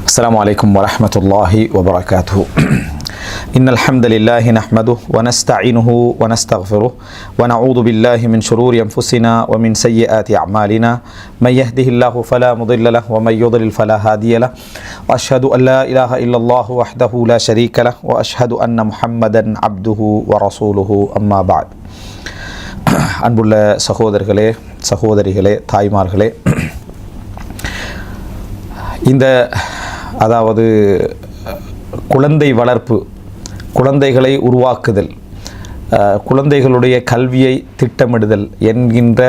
السلام عليكم ورحمة الله وبركاته. إن الحمد لله نحمده ونستعينه ونستغفره ونعوذ بالله من شرور أنفسنا ومن سيئات أعمالنا من يهده الله فلا مضل له ومن يضلل فلا هادي له وأشهد أن لا إله إلا الله وحده لا شريك له وأشهد أن محمدا عبده ورسوله أما بعد. அன்புள்ள சகோதரர்களே சகோதரிகளே தாய்மார்களே, இந்த குழந்தை வளர்ப்பு, குழந்தைகளை உருவாக்குதல், குழந்தைகளுடைய கல்வியை திட்டமிடுதல் என்கின்ற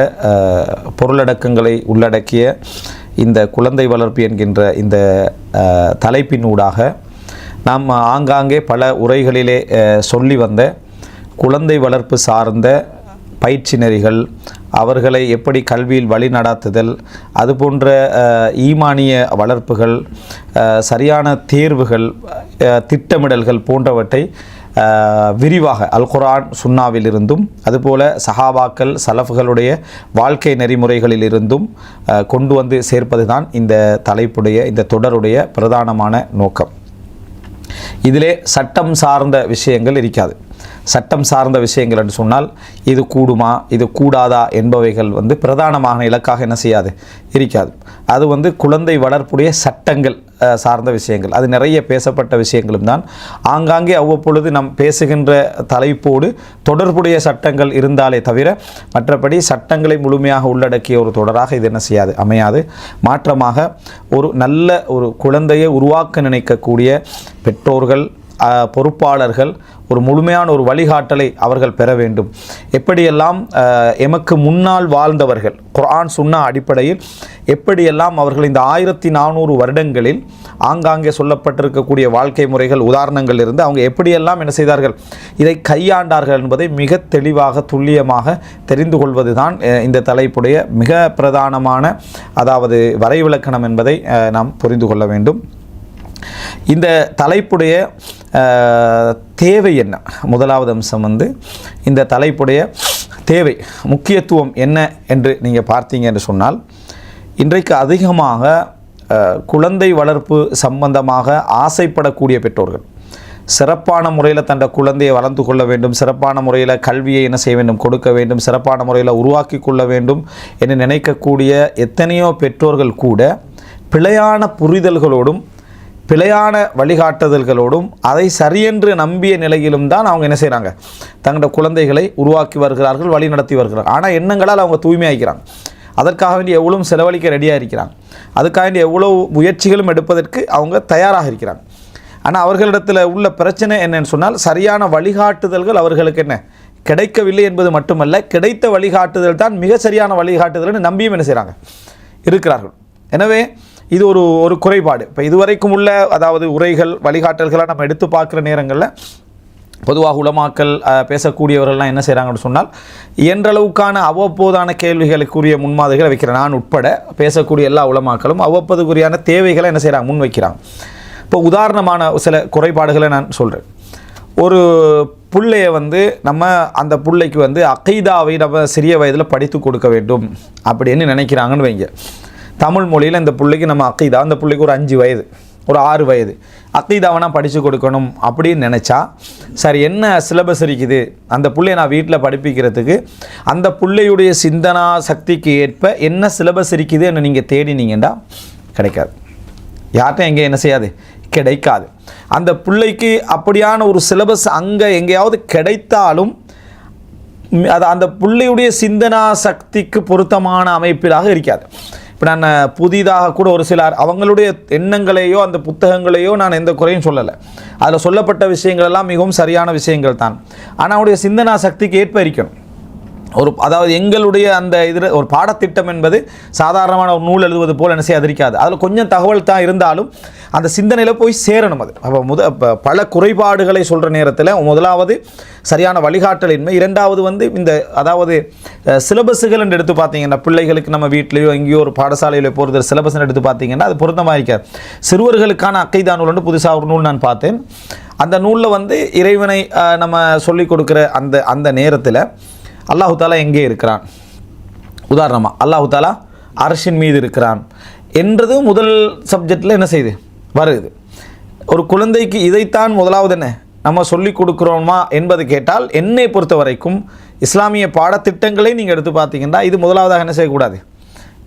பொருளடக்கங்களை உள்ளடக்கிய இந்த குழந்தை வளர்ப்பு என்கின்ற இந்த தலைப்பினூடாக நாம் ஆங்காங்கே பல உரைகளிலே சொல்லி வந்த குழந்தை வளர்ப்பு சார்ந்த பயிற்சி நெறிகள், அவர்களை எப்படி கல்வியில் வழி நடாத்துதல், அதுபோன்ற ஈமானிய வளர்ப்புகள், சரியான தேர்வுகள், திட்டமிடல்கள் போன்றவற்றை விரிவாக அல் குர்ஆன் சுன்னாவிலிருந்தும் அதுபோல சஹாபாக்கள் சலஃப்களுடைய வாழ்க்கை நெறிமுறைகளிலிருந்தும் கொண்டு வந்து சேர்ப்பது தான் இந்த தலைப்புடைய இந்த தொடருடைய பிரதானமான நோக்கம். இதிலே சட்டம் சார்ந்த விஷயங்கள் இருக்காது. சட்டம் சார்ந்த விஷயங்கள் என்று சொன்னால் இது கூடுமா இது கூடாதா என்பவைகள் பிரதானமான இலக்காக என்ன செய்யாது, இருக்காது. அது குழந்தை வளர்ப்புடைய சட்டங்கள் சார்ந்த விஷயங்கள், அது நிறைய பேசப்பட்ட விஷயங்களும் தான். ஆங்காங்கே அவ்வப்பொழுது நாம் பேசுகின்ற தலைப்போடு தொடர்புடைய சட்டங்கள் இருந்தாலே தவிர மற்றபடி சட்டங்களை முழுமையாக உள்ளடக்கிய ஒரு தொடராக இது என்ன செய்யாது, அமையாது. மாற்றமாக ஒரு நல்ல ஒரு குழந்தையை உருவாக்க நினைக்கக்கூடிய பெற்றோர்கள், பொறுப்பாளர்கள் ஒரு முழுமையான ஒரு வழிகாட்டலை அவர்கள் பெற வேண்டும். எப்படியெல்லாம் எமக்கு முன்னால் வாழ்ந்தவர்கள் குர்ஆன் சுன்னா அடிப்படையில் எப்படியெல்லாம் அவர்கள் இந்த 1400 வருடங்களில் ஆங்காங்கே சொல்லப்பட்டிருக்கக்கூடிய வாழ்க்கை முறைகள் உதாரணங்கள் இருந்து அவங்க எப்படியெல்லாம் என்ன செய்தார்கள், இதை கையாண்டார்கள் என்பதை மிக தெளிவாக துல்லியமாக தெரிந்து கொள்வது தான் இந்த தலைப்புடைய மிக பிரதானமான வரைவிலக்கணம் என்பதை நாம் புரிந்து கொள்ள வேண்டும். இந்த தலைப்புடைய தேவை என்ன? முதலாவது அம்சம் இந்த தலைப்புடைய தேவை, முக்கியத்துவம் என்ன என்று நீங்கள் பார்த்தீங்க என்று சொன்னால், இன்றைக்கு அதிகமாக குழந்தை வளர்ப்பு சம்பந்தமாக ஆசைப்படக்கூடிய பெற்றோர்கள் சிறப்பான முறையில் தன்னுடைய குழந்தையை வளர்ந்து கொள்ள வேண்டும், சிறப்பான முறையில் கல்வியை என்ன செய்ய வேண்டும், கொடுக்க வேண்டும், சிறப்பான முறையில் உருவாக்கி கொள்ள வேண்டும் என்று நினைக்கக்கூடிய எத்தனையோ பெற்றோர்கள் கூட பிழையான புரிதல்களோடும் பிழையான வழிகாட்டுதல்களோடும் அதை சரியென்று நம்பிய நிலையிலும் தான் அவங்க என்ன செய்கிறாங்க, தங்களோட குழந்தைகளை உருவாக்கி வருகிறார்கள், வழி நடத்தி வருகிறார்கள். ஆனால் எண்ணங்களால் அவங்க தூய்மையாகிறாங்க. அதற்காக வேண்டிய எவ்வளவு செலவழிக்க ரெடியாக இருக்கிறாங்க, அதுக்காக வேண்டிய எவ்வளவு முயற்சிகளும் எடுப்பதற்கு அவங்க தயாராக இருக்கிறாங்க. ஆனால் அவர்களிடத்தில் உள்ள பிரச்சனை என்னன்னு சொன்னால், சரியான வழிகாட்டுதல்கள் அவர்களுக்கு என்ன கிடைக்கவில்லை என்பது மட்டுமல்ல, கிடைத்த வழிகாட்டுதல் தான் மிக சரியான வழிகாட்டுதல்னு நம்பியும் என்ன செய்கிறாங்க, இருக்கிறார்கள். எனவே இது ஒரு குறைபாடு. இப்போ இதுவரைக்கும் உள்ள உரைகள் வழிகாட்டல்களாக நம்ம எடுத்து பார்க்குற நேரங்களில் பொதுவாக உலமாக்கள் பேசக்கூடியவர்கள்லாம் என்ன செய்கிறாங்கன்னு சொன்னால், இயன்றளவுக்கான அவ்வப்போதான கேள்விகளுக்குரிய முன்மாதிரிகளை வைக்கிறேன். நான் உட்பட பேசக்கூடிய எல்லா உலமாக்களும் அவ்வப்போதுக்குரியான தேவைகளை என்ன செய்கிறாங்க, முன் வைக்கிறாங்க. இப்போ உதாரணமான சில குறைபாடுகளை நான் சொல்கிறேன். ஒரு பிள்ளையை நம்ம அந்த பிள்ளைக்கு அகைதாவை நம்ம சிறிய வயதில் படித்து கொடுக்க வேண்டும் அப்படின்னு நினைக்கிறாங்கன்னு வைங்க. தமிழ் மொழியில் இந்த பிள்ளைக்கு நம்ம அக்கீதா, அந்த பிள்ளைக்கு ஒரு 5 வயது ஒரு 6 வயது அக்கீதாவை படித்து கொடுக்கணும் அப்படின்னு நினச்சா, சரி என்ன சிலபஸ் இருக்குது அந்த பிள்ளையை நான் வீட்டில் படிப்பிக்கிறதுக்கு, அந்த பிள்ளையுடைய சிந்தனா சக்திக்கு ஏற்ப என்ன சிலபஸ் இருக்குதுன்னு நீங்கள் தேடினீங்கன்னா கிடைக்காது. யார்கிட்ட எங்கே என்ன செய்யாது, கிடைக்காது. அந்த பிள்ளைக்கு அப்படியான ஒரு சிலபஸ் அங்கே எங்கேயாவது கிடைத்தாலும் அது அந்த பிள்ளையுடைய சிந்தனா சக்திக்கு பொருத்தமான அமைப்பிலாக இருக்காது. இப்போ நான் புதிதாக கூட ஒரு சிலர் அவங்களுடைய எண்ணங்களையோ அந்த புத்தகங்களையோ நான் எந்த குறையும் சொல்லலை. அதில் சொல்லப்பட்ட விஷயங்கள் எல்லாம் மிகவும் சரியான விஷயங்கள் தான். ஆனால் அவருடைய சிந்தனா சக்திக்கு ஏற்ப இருக்கணும். எங்களுடைய அந்த இதில் ஒரு பாடத்திட்டம் என்பது சாதாரணமான ஒரு நூல் எழுதுவது போல் என்ன செய்ய அதிரிக்காது. அதில் கொஞ்சம் தகவல் தான் இருந்தாலும் அந்த சிந்தனையில் போய் சேரணும். அது அப்போ பல குறைபாடுகளை சொல்கிற நேரத்தில் முதலாவது சரியான வழிகாட்டலின்மை, இரண்டாவது இந்த சிலபஸுகள் என்று எடுத்து பார்த்தீங்கன்னா, பிள்ளைகளுக்கு நம்ம வீட்லேயோ எங்கேயோ ஒரு பாடசாலையில் போகிறது சிலபஸ் எடுத்து பார்த்தீங்கன்னா அது பொருத்தமாக இருக்காது. சிறுவர்களுக்கான அக்கைதா நூல் புதுசாக ஒரு நூல் நான் பார்த்தேன். அந்த நூலில் இறைவனை நம்ம சொல்லிக் கொடுக்குற அந்த நேரத்தில் அல்லாஹு தாலா எங்கே இருக்கிறான், உதாரணமாக அல்லாஹு தாலா அர்ஷின் மீது இருக்கிறான் என்றது முதல் சப்ஜெக்டில் என்ன செய்யுது, வருது. ஒரு குழந்தைக்கு இதைத்தான் முதலாவது என்ன நம்ம சொல்லிக் கொடுக்குறோமா என்பது கேட்டால், என்னை பொறுத்த வரைக்கும் இஸ்லாமிய பாடத்திட்டங்களை நீங்கள் எடுத்து பார்த்தீங்கன்னா இது முதலாவதாக என்ன செய்யக்கூடாது,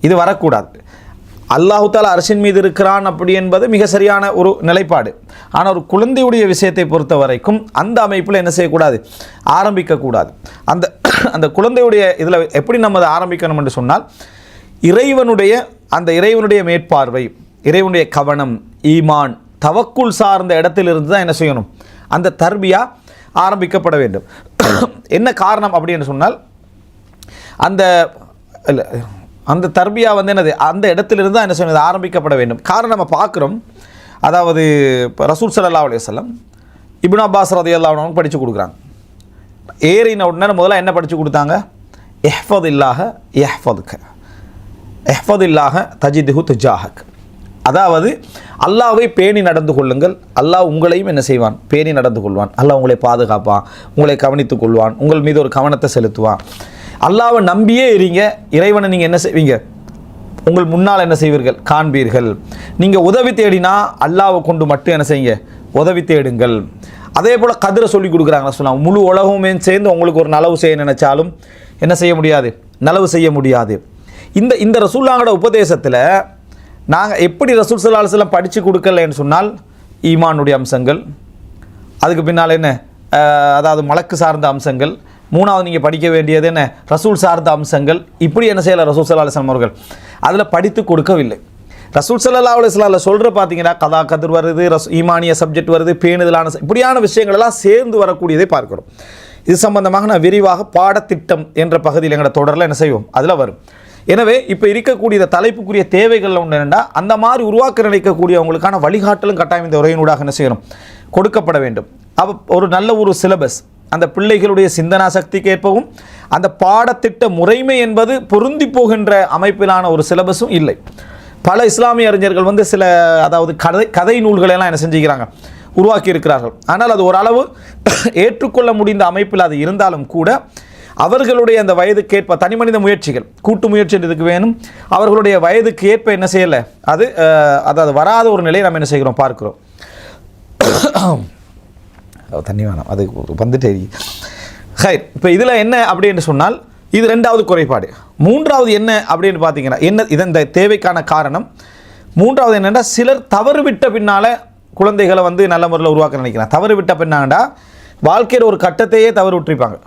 இது வரக்கூடாது. அல்லாஹு தஆலா அர்ஷின் மீது இருக்கிறான் அப்படி என்பது மிக சரியான ஒரு நிலைப்பாடு. ஆனால் ஒரு குழந்தையுடைய விஷயத்தை பொறுத்த வரைக்கும் அந்த அமைப்பில் என்ன செய்யக்கூடாது, ஆரம்பிக்கக்கூடாது. அந்த அந்த குழந்தையுடைய இதில் எப்படி நம்ம அதை ஆரம்பிக்கணும் என்று சொன்னால், இறைவனுடைய மேற்பார்வை, இறைவனுடைய கவனம், ஈமான், தவக்குல் சார்ந்த இடத்திலிருந்து தான் என்ன செய்யணும், அந்த தர்பியா ஆரம்பிக்கப்பட வேண்டும். என்ன காரணம் அப்படின்னு சொன்னால், அந்த தர்பியா வந்து என்னது, அந்த இடத்திலிருந்து தான் என்ன செய்யணும், ஆரம்பிக்கப்பட வேண்டும். காரணம் நம்ம பார்க்குறோம், அதாவது இப்போ ரசூல் ஸல்லல்லாஹு அலைஹி வஸல்லம் இப்னு அப்பாஸ் ரலியல்லாஹு அன்ஹு படித்து கொடுக்குறாங்க. ஏறின உடனே முதல்ல என்ன படித்து கொடுத்தாங்க, இஹ்ஃபதில்லாஹ யஹ்ஃபதுக, இஹ்ஃபதில்லாஹ தஜிதுஹு துஜாஹக். அதாவது அல்லாஹ்வை பேணி நடந்து கொள்ளுங்கள், அல்லாஹ் உங்களையும் என்ன செய்வான், பேணி நடந்து கொள்வான். அல்லாஹ் உங்களை பாதுகாப்பான், உங்களை கவனித்துக் கொள்வான், உங்கள் மீது ஒரு கவனத்தை செலுத்துவான். அல்லாஹ்வை நம்பியே இருங்க, இறைவனை நீங்கள் என்ன செய்வீங்க, உங்கள் முன்னால் என்ன செய்வீர்கள், காண்பீர்கள். நீங்கள் உதவி தேடினா அல்லாஹ்வை கொண்டு மட்டும் என்ன செய்யுங்க, உதவி தேடுங்கள். அதே போல் கதிரை சொல்லி கொடுக்குறாங்க. சொன்னாங்க முழு உலகமே சேர்ந்து உங்களுக்கு ஒரு நலவு செய்ய நினைச்சாலும் என்ன செய்ய முடியாது, நலவு செய்ய முடியாது. இந்த ரசூலுல்லாஹ்வோட உபதேசத்தில் நாங்கள் எப்படி ரசூல் ஸல்லல்லாஹு அலைஹி வஸல்லம் படித்து கொடுக்கலன்னு சொன்னால், ஈமானுடைய அம்சங்கள், அதுக்கு பின்னால் என்ன, அதாவது மலக்கு சார்ந்த அம்சங்கள், மூணாவது நீங்கள் படிக்க வேண்டியது என்ன, ரசூல் சார்ந்த அம்சங்கள், இப்படி என்ன செய்யலை ரசூல் ஸல்லல்லாஹு அலைஹி வஸல்லம் அவர்கள் அதில் படித்து கொடுக்கவில்லை. ரசூல் ஸல்லல்லாஹு அலைஹி வஸல்லம் சொல்கிற பார்த்தீங்கன்னா கதா கதிர் வருது, ஈமானிய சப்ஜெக்ட் வருது, பேணுதலான இப்படியான விஷயங்கள் எல்லாம் சேர்ந்து வரக்கூடியதை பார்க்கிறோம். இது சம்பந்தமாக நான் விரிவாக பாடத்திட்டம் என்ற பகுதியில் எங்களோட தொடரில் என்ன செய்வோம், அதில் வரும். எனவே இப்போ இருக்கக்கூடிய தலைப்புக்குரிய தேவைகள் ஒன்று என்னென்னா, அந்த மாதிரி உருவாக்க நினைக்கக்கூடியவங்களுக்கான வழிகாட்டலும் கட்டாயம் இந்த உரையினூடாக என்ன செய்யணும், கொடுக்கப்பட வேண்டும். அப்போ ஒரு நல்ல ஒரு சிலபஸ், அந்த பிள்ளைகளுடைய சிந்தனா சக்திக்கு ஏற்பவும் அந்த பாடத்திட்ட முறைமை என்பது பொருந்தி போகின்ற அமைப்பிலான ஒரு சிலபஸும் இல்லை. பல இஸ்லாமிய அறிஞர்கள் வந்து சில, அதாவது கதை நூல்களெல்லாம் என்ன செஞ்சுக்கிறாங்க, உருவாக்கி இருக்கிறார்கள். ஆனால் அது ஓரளவு ஏற்றுக்கொள்ள முடிந்த அமைப்பில் அது இருந்தாலும் கூட அவர்களுடைய அந்த வயதுக்கு ஏற்ப தனிமனித முயற்சிகள், கூட்டு முயற்சி இதுக்கு வேணும். அவர்களுடைய வயதுக்கு ஏற்ப என்ன செய்யலை, அதாவது வராத ஒரு நிலையை நம்ம என்ன செய்கிறோம், பார்க்கிறோம். தண்ணி வேணும், அது வந்துட்டே. ஹைர், இப்போ இதில் என்ன அப்படின்னு சொன்னால், இது ரெண்டாவது குறைபாடு. மூன்றாவது என்ன அப்படின்னு பார்த்தீங்கன்னா, இந்த தேவைக்கான காரணம் மூன்றாவது என்னென்னா, சிலர் தவறு விட்ட பின்னால் குழந்தைகளை வந்து நல்ல முறையில் உருவாக்க நினைக்கிறாங்க. தவறு விட்ட பின்னாண்டா வாழ்க்கையில் ஒரு கட்டத்தையே தவறு விட்டுருப்பாங்க.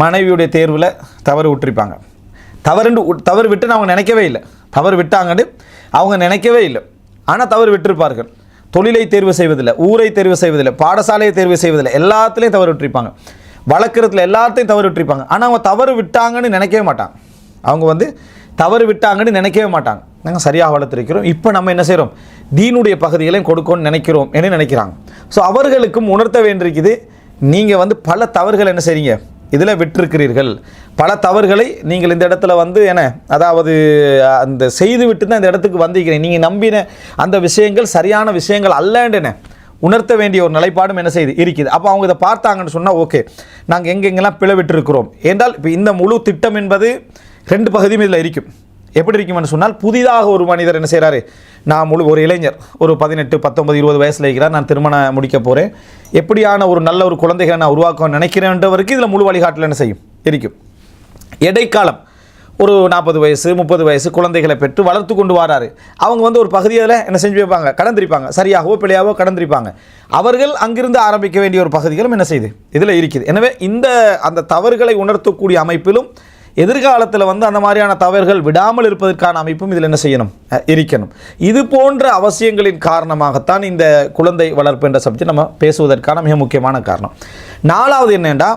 மனைவியுடைய தேர்வில் தவறு விட்டுருப்பாங்க. தவறு விட்டுன்னு அவங்க நினைக்கவே இல்லை. தவறு விட்டாங்கன்னு அவங்க நினைக்கவே இல்லை, ஆனால் தவறு விட்டிருப்பார்கள். தொழிலை தேர்வு செய்வதில்லை, ஊரை தேர்வு செய்வதில்லை, பாடசாலையை தேர்வு செய்வதில்லை, எல்லாத்துலேயும் தவறு விட்டுருப்பாங்க. வளர்க்குறதுல எல்லாத்தையும் தவறு விட்டுருப்பாங்க. ஆனால் அவங்க தவறு விட்டாங்கன்னு நினைக்கவே மாட்டாங்க. அவங்க வந்து தவறு விட்டாங்கன்னு நினைக்கவே மாட்டாங்க. நாங்கள் சரியாக வளர்த்துருக்கிறோம், இப்போ நம்ம என்ன செய்கிறோம், தீனுடைய பகுதிகளையும் கொடுக்கணும்னு நினைக்கிறோம் என்று நினைக்கிறாங்க. ஸோ அவர்களுக்கும் உணர்த்த வேண்டியிருக்குது, நீங்கள் வந்து பல தவறுகள் என்ன செய்றீங்க, இதில் விட்டிருக்கிறீர்கள். பல தவறுகளை நீங்கள் இந்த இடத்துல வந்து அதாவது அந்த செய்து விட்டு தான் இந்த இடத்துக்கு வந்திருக்கிறீங்க. நீங்கள் நம்பின அந்த விஷயங்கள் சரியான விஷயங்கள் அல்லன்னு உணர்த்த வேண்டிய ஒரு நிலைப்பாடும் என்ன செய்து இருக்குது. அப்போ அவங்க இதை பார்த்தாங்கன்னு சொன்னால், ஓகே நாங்கள் எங்கெங்கெல்லாம் பிழை விட்டுருக்கிறோம் என்றால், இப்போ இந்த முழு திட்டம் என்பது ரெண்டு பகுதியும் இதில் இருக்கும். எப்படி இருக்குமென்னு சொன்னால், புதிதாக ஒரு மனிதர் என்ன செய்கிறாரு, நான் ஒரு இளைஞர் ஒரு 18, 19, 20 வயசில் இருக்கிறார், நான் திருமணம் முடிக்க போகிறேன், எப்படியான ஒரு நல்ல ஒரு குழந்தைகளை நான் உருவாக்க நினைக்கிறேன்றவருக்கு இதில் முழு வழிகாட்டில் என்ன செய்யும் இருக்கும். இடைக்காலம் ஒரு 40 வயசு 30 வயசு குழந்தைகளை பெற்று வளர்த்து கொண்டு வராரு. அவங்க வந்து ஒரு பகுதியில் என்ன செஞ்சு வைப்பாங்க, கடந்திருப்பாங்க, சரியாகவோ பிழையாவோ கடந்திருப்பாங்க. அவர்கள் அங்கிருந்து ஆரம்பிக்க வேண்டிய ஒரு பகுதிகளும் என்ன செய்யுது, இதில் இருக்குது. எனவே அந்த தவறுகளை உணர்த்தக்கூடிய அமைப்பிலும் எதிர்காலத்தில் வந்து அந்த மாதிரியான தவறுகள் விடாமல் இருப்பதற்கான அமைப்பும் இதில் என்ன செய்யணும், இருக்கணும். இது போன்ற அவசியங்களின் காரணமாகத்தான் இந்த குழந்தை வளர்ப்பு என்ற சப்ஜெக்ட் நம்ம பேசுவதற்கான மிக முக்கியமான காரணம். நாலாவது என்னென்னா,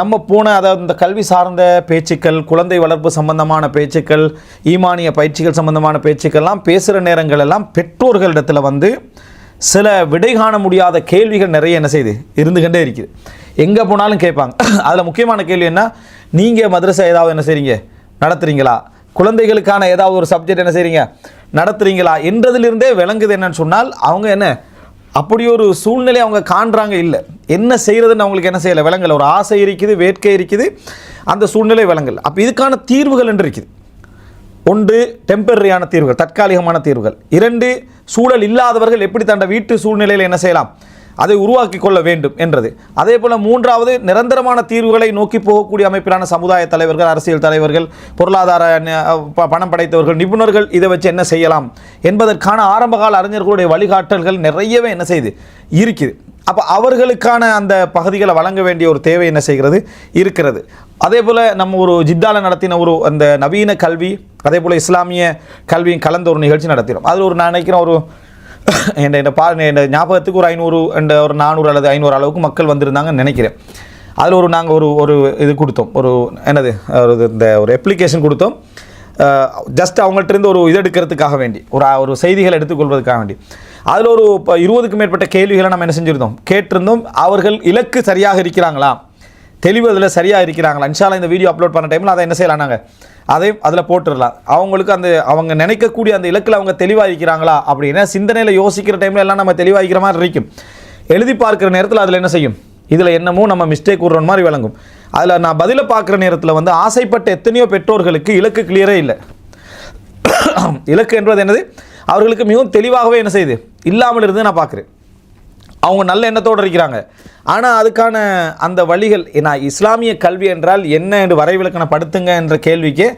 நம்ம அதாவது இந்த கல்வி சார்ந்த பேச்சுக்கள், குழந்தை வளர்ப்பு சம்பந்தமான பேச்சுக்கள், ஈமானிய பயிற்சிகள் சம்பந்தமான பேச்சுக்கள்லாம் பேசுகிற நேரங்கள் எல்லாம் பெற்றோர்களிடத்தில் வந்து சில விடை காண முடியாத கேள்விகள் நிறைய என்ன செய்யுது, இருந்துகிட்டே இருக்குது. எங்கே போனாலும் கேட்பாங்க. அதில் முக்கியமான கேள்வி என்ன, நீங்கள் மதரசா ஏதாவது என்ன செய்கிறீங்க, நடத்துகிறீங்களா, குழந்தைகளுக்கான ஏதாவது ஒரு சப்ஜெக்ட் என்ன செய்கிறீங்க, நடத்துகிறீங்களா என்றதிலிருந்தே விளங்குது. என்னன்னு சொன்னால், அவங்க அப்படி ஒரு சூழ்நிலை அவங்க காண்றாங்க, இல்லை என்ன செய்கிறதுன்னு அவங்களுக்கு என்ன செய்யலை, விளங்கலை. ஒரு ஆசை இருக்குது, வேட்கை இருக்குது, அந்த சூழ்நிலை விளங்கலை. அப்போ இதுக்கான தீர்வுகள் என்று இருக்குது. ஒன்று டெம்பரரியான தீர்வுகள், தற்காலிகமான தீர்வுகள். 2 சூழல் இல்லாதவர்கள் எப்படி தன் வீட்டு சூழ்நிலையில் என்ன செய்யலாம், அதை உருவாக்கி கொள்ள வேண்டும் என்றது. அதே போல் 3வது நிரந்தரமான தீர்வுகளை நோக்கி போகக்கூடிய அமைப்பிலான சமுதாய தலைவர்கள், அரசியல் தலைவர்கள், பொருளாதார பணம் படைத்தவர்கள், நிபுணர்கள் இதை வச்சு என்ன செய்யலாம் என்பதற்கான ஆரம்பகால அறிஞர்களுடைய வழிகாட்டல்கள் நிறையவே என்ன செய்யுது இருக்குது. அப்போ அவர்களுக்கான அந்த பகுதிகளை வழங்க வேண்டிய ஒரு தேவை என்ன செய்கிறது இருக்கிறது. அதே போல் நம்ம ஒரு ஜித்தால நடத்தின ஒரு அந்த நவீன கல்வி, அதே போல் இஸ்லாமிய கல்வியும் கலந்த ஒரு நிகழ்ச்சி நடத்தினோம். அதில் ஒரு நான் நினைக்கிறேன் ஒரு என் ஞாபகத்துக்கு ஒரு 500 ஒரு 400 அல்லது 500 அளவுக்கு மக்கள் வந்திருந்தாங்கன்னு நினைக்கிறேன். அதில் நாங்கள் ஒரு இது கொடுத்தோம், இந்த ஒரு அப்ளிகேஷன் கொடுத்தோம். ஜஸ்ட் அவங்கள்ட்ட இருந்து ஒரு இது எடுக்கிறதுக்காக வேண்டி, ஒரு செய்திகளை எடுத்துக்கொள்வதற்காக வேண்டி. அதில் ஒரு 20க்கும் மேற்பட்ட கேள்விகளை நம்ம என்ன செஞ்சுருந்தோம், கேட்டிருந்தோம். அவர்கள் இலக்கு சரியாக இருக்கிறாங்களா, தெளிவதில் சரியாக இருக்கிறாங்களா. இன்ஷா அல்லாஹ் இந்த வீடியோ அப்லோட் பண்ண டைமில் அதை என்ன செய்யலாம், நாங்கள் அதையும் அதில் போட்டுடலாம். அவங்களுக்கு அவங்க நினைக்கக்கூடிய அந்த இலக்கில் அவங்க தெளிவாக இருக்கிறாங்களா அப்படின்னா, சிந்தனையில் யோசிக்கிற டைமில் எல்லாம் நம்ம தெளிவாக இருக்கிற மாதிரி இருக்கும். எழுதி பார்க்குற நேரத்தில் அதில் என்ன செய்யும், இதில் என்னமோ நம்ம மிஸ்டேக் விடுற மாதிரி விளங்கும். அதில் நான் பதிலை பார்க்குற நேரத்தில் ஆசைப்பட்ட எத்தனையோ பெற்றோர்களுக்கு இலக்கு கிளியரே இல்லை. இலக்கு என்பது என்னது, அவர்களுக்கு மிகவும் தெளிவாகவே என்ன செய்யுது, இல்லாமல் இருந்து நான் பார்க்குறேன். அவங்க நல்ல எண்ணத்தோடு இருக்கிறாங்க, ஆனால் அதுக்கான அந்த வழிகள், நான் இஸ்லாமிய கல்வி என்றால் என்ன என்று வரைவிலக்கணப்படுத்துங்க என்ற கேள்விக்கே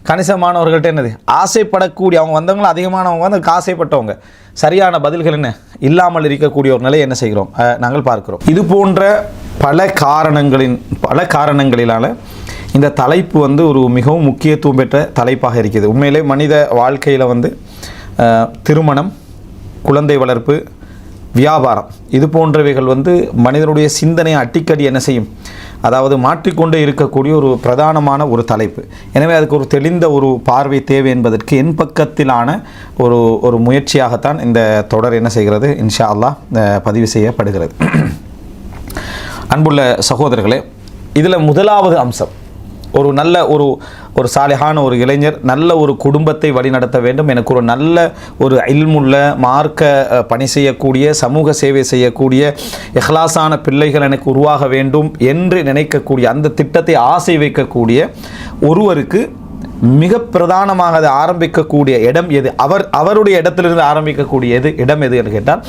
கணிசமானவர்கள்ட்ட என்னது ஆசைப்படக்கூடிய அவங்க வந்தவங்களும் அதிகமானவங்க அதுக்கு ஆசைப்பட்டவங்க, சரியான பதில்கள் என்ன இல்லாமல் இருக்கக்கூடிய ஒரு நிலையை என்ன செய்கிறோம் நாங்கள் பார்க்கிறோம். இது போன்ற பல காரணங்களிலான இந்த தலைப்பு ஒரு மிகவும் முக்கியத்துவம் பெற்ற தலைப்பாக இருக்குது. உண்மையிலே மனித வாழ்க்கையில் திருமணம், குழந்தை வளர்ப்பு, வியாபாரம் இது போன்றவைகள் மனிதனுடைய சிந்தனையை அடிக்கடி என்ன செய்யும், அதாவது மாற்றிக்கொண்டே இருக்கக்கூடிய ஒரு பிரதானமான ஒரு தலைப்பு. எனவே அதுக்கு ஒரு தெளிந்த ஒரு பார்வை தேவை என்பதற்கு என் பக்கத்திலான ஒரு முயற்சியாகத்தான் இந்த தொடர் என்ன செய்கிறது, இன்ஷா அல்லாஹ் பதிவு செய்யப்படுகிறது. அன்புள்ள சகோதரர்களே, இதில் முதலாவது அம்சம், ஒரு நல்ல ஒரு சாலிஹான ஒரு இளைஞர் நல்ல ஒரு குடும்பத்தை வழிநடத்த வேண்டும், எனக்கு ஒரு நல்ல ஒரு இல்முள்ள மார்க்க பணி செய்யக்கூடிய, சமூக சேவை செய்யக்கூடிய இஹ்லாஸான பிள்ளைகள் எனக்கு உருவாக வேண்டும் என்று நினைக்கக்கூடிய, அந்த திட்டத்தை ஆசை வைக்கக்கூடிய ஒருவருக்கு மிக பிரதானமாக அதை ஆரம்பிக்கக்கூடிய இடம் எது, அவருடைய இடத்திலிருந்து ஆரம்பிக்கக்கூடிய இடம் எது என்று கேட்டால்,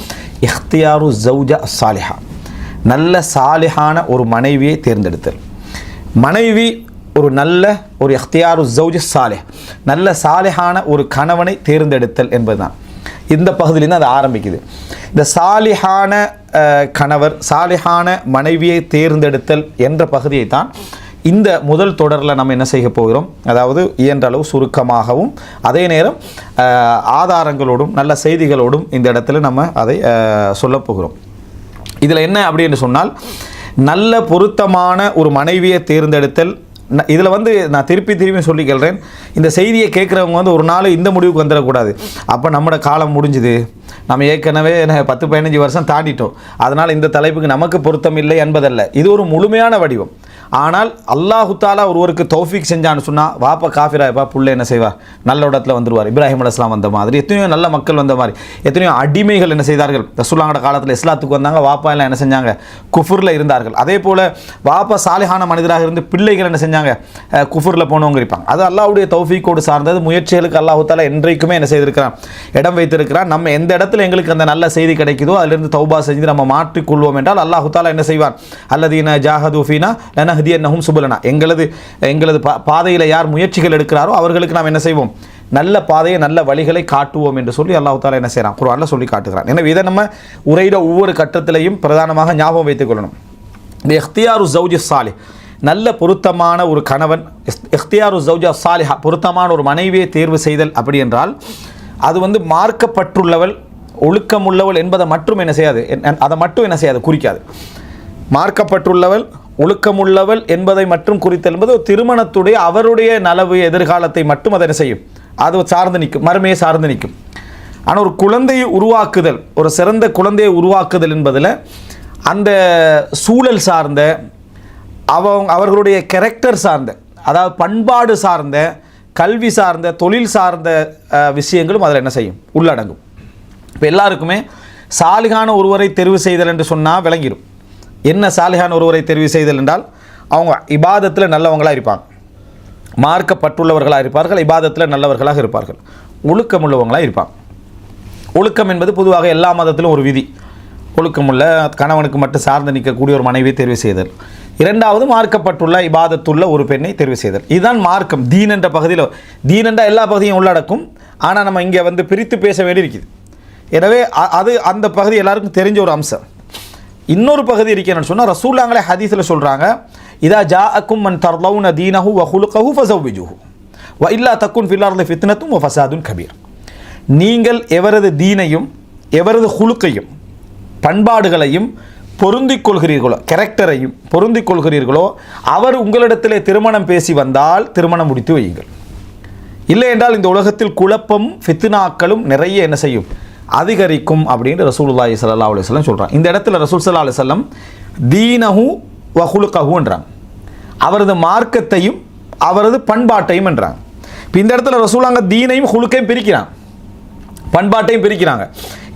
இஹ்தியாரு ஜௌஜா சாலிஹா, நல்ல சாலிஹான ஒரு மனைவியை தேர்ந்தெடுத்தல். மனைவி ஒரு நல்ல ஒரு இஹ்தியாரு ஜௌஜ் சாலிஹ், நல்ல சாலிஹான ஒரு கணவனை தேர்ந்தெடுத்தல் என்பதுதான் இந்த பகுதியிலிருந்து அது ஆரம்பிக்குது. இந்த சாலிஹான கணவர், சாலிஹான மனைவியை தேர்ந்தெடுத்தல் என்ற பகுதியை தான் இந்த முதல் தொடரில் நம்ம என்ன செய்ய போகிறோம், அதாவது இயன்ற அளவு சுருக்கமாகவும் அதே நேரம் ஆதாரங்களோடும் நல்ல செய்திகளோடும் இந்த இடத்துல நம்ம அதை சொல்ல போகிறோம். இதில் என்ன அப்படின்னு சொன்னால், நல்ல பொருத்தமான ஒரு மனைவியை தேர்ந்தெடுத்தல். இதில் நான் திருப்பி சொல்லிக்கிறேன், இந்த செய்தியை கேட்குறவங்க ஒரு நாள் இந்த முடிவுக்கு வந்துடக்கூடாது, அப்போ நம்மளோட காலம் முடிஞ்சுது, நம்ம ஏற்கனவே 10-15 வருஷம் தாண்டிட்டோம், அதனால் இந்த தலைப்புக்கு நமக்கு பொருத்தம் இல்லை என்பதல்ல. இது ஒரு முழுமையான வடிவம். ஆனால் அல்லாஹு தாலா ஒருவருக்கு தௌஃபீக் செஞ்சான்னு சொன்னால், வாப்பா காஃபிராயப்பா புள்ள என்ன செய்வார், நல்ல இடத்துல வந்துடுவார். இப்ராஹிம் அலைஹிஸ்ஸலாம் வந்த மாதிரி, எத்தனையோ நல்ல மக்கள் வந்த மாதிரி, எத்தனையோ அடிமைகள் என்ன செய்தார்கள், ரசூலுல்லாஹ்வோட காலத்தில் இஸ்லாத்துக்கு வந்தாங்க, வாப்பா எல்லாம் என்ன செஞ்சாங்க, குஃபுரில் இருந்தார்கள். அதே போல் வாப்பா சாலிஹான மனிதராக இருந்து பிள்ளைகள் என்ன செஞ்சாங்க, குஃபுரில் போனவங்க இருப்பாங்க. அது அல்லாஹ்வுடைய தௌஃபீக்கோடு சார்ந்தது. முயற்சிகளுக்கு அல்லாஹு தாலா என்றைக்குமே என்ன செய்திருக்கிறான், இடம் வைத்திருக்கிறான். நம்ம எந்த இடத்துல எங்களுக்கு அந்த நல்ல செய்தி கிடைக்குதோ அதிலிருந்து தௌபா செஞ்சு நம்ம மாற்றிக்கொள்வோம் என்றால் அல்லாஹு தாலா என்ன செய்வான், அல்லதீன ஜாஹது ஃபீனா லனஹ்தியன்னஹும் சுபலனா, எங்களது பாதையில் யார் முயற்சிகள் எடுக்கிறாரோ அவர்களுக்கு நாம் என்ன செய்வோம், நல்ல பாதையை நல்ல வழிகளை காட்டுவோம் என்று சொல்லி அல்லாஹ் தாலா என்ன செய்கிறான், குர்ஆனில் சொல்லி காட்டுகிறான். எனவே இதை நம்ம உரையிட ஒவ்வொரு கட்டத்திலையும் பிரதானமாக ஞாபகம் வைத்துக் கொள்ளணும். இந்த இஹ்தியாரு ஜௌஜ் சாலிஹ், நல்ல பொருத்தமான ஒரு கணவன், இஹ்தியாரு ஜௌஜா சாலிஹா, பொருத்தமான ஒரு மனைவியை தேர்வு செய்தல் அப்படி என்றால், அது மார்க்கப்பட்டுள்ளவள், ஒழுக்கமுள்ளவள் என்பதை மட்டும் என்ன செய்யாது, அதை மட்டும் என்ன செய்யாது, குறிக்காது. மார்க்கப்பட்டுள்ளவள், ஒழுக்கமுள்ளவள் என்பதை மட்டும் குறித்தல் என்பது திருமணத்துடைய அவருடைய நலவு எதிர்காலத்தை மட்டும் அதை என்ன செய்யும், அது சார்ந்து நிற்கும், மறுமையை சார்ந்து நிற்கும். ஆனால் ஒரு குழந்தையை உருவாக்குதல், ஒரு சிறந்த குழந்தையை உருவாக்குதல் என்பதில் அந்த சூழல் சார்ந்த, அவர்களுடைய கேரக்டர் சார்ந்த, அதாவது பண்பாடு சார்ந்த, கல்வி சார்ந்த, தொழில் சார்ந்த விஷயங்களும் அதில் என்ன செய்யும், உள்ளடங்கும். இப்போ எல்லாருக்குமே சாலிகான ஒருவரை தெரிவு செய்தல் என்று சொன்னால் விளங்கிடும். என்ன சாலிகான ஒருவரை தெரிவு செய்தல் என்றால், அவங்க இபாதத்தில் நல்லவங்களாக இருப்பாங்க, மார்க்கப்பட்டுள்ளவர்களாக இருப்பார்கள், இபாதத்தில் நல்லவர்களாக இருப்பார்கள், ஒழுக்கம் உள்ளவங்களாக இருப்பாங்க. ஒழுக்கம் என்பது பொதுவாக எல்லா மதத்திலும் ஒரு விதி. ஒழுக்கமுள்ள கணவனுக்கு மட்டும் சார்ந்து நிற்கக்கூடிய ஒரு மனைவியை தேர்வு செய்தல். இரண்டாவது, மார்க்கப்பட்டுள்ள இபாதத்துள்ள ஒரு பெண்ணை தேர்வு செய்தல். இதுதான் மார்க்கம். தீன் என்ற பகுதியில், தீன் என்ற எல்லா பகுதியும் உள்ளடக்கும். ஆனால் நம்ம இங்கே பிரித்து பேச வேண்டியிருக்குது. எனவே அது அந்த பகுதி எல்லாருக்கும் தெரிஞ்ச ஒரு அம்சம். இன்னொரு பகுதி இருக்கேன்னு சொன்னால் ரசூலுல்லாஹி ஹதீஸில் சொல்கிறாங்க, இதா ஜாஅக்கும் மன் தர்லவுன தீனஹு வ ஹுலுகஹு ஃபஸவ்விஜுஹு வ இல்லா தக்குன் ஃபில் அர்தி ஃபித்னத்தும் வ ஃபஸாதுன் கபீர். நீங்கள் எவரது தீனையும் எவரது ஹுலுக்கையும் பண்பாடுகளையும் பொருந்திக் கொள்கிறீர்களோ, கேரக்டரையும் பொருந்திக் கொள்கிறீர்களோ, அவர் உங்களிடத்திலே திருமணம் பேசி வந்தால் திருமணம் முடித்து வையுங்கள். இல்லை என்றால் இந்த உலகத்தில் குழப்பம் ஃபித்னாக்களும் நிறைய என்ன செய்யும், அதிகரிக்கும் அப்படின்னு ரசூலுல்லாஹி ஸல்லல்லாஹு அலைஹி வஸல்லம் சொல்கிறாங்க. இந்த இடத்துல ரசூல் ஸல்லல்லாஹு அலைஹி வஸல்லம் தீனஹு வ ஹுலுகஹு என்றாங்க. அவரது மார்க்கத்தையும் அவரது பண்பாட்டையும் என்றாங்க. இப்போ இந்த இடத்துல ரசூலுல்லாஹ் தீனையும் ஹுலுக்கையும் பிரிக்கிறாங்க, பண்பாட்டையும் பிரிக்கிறாங்க.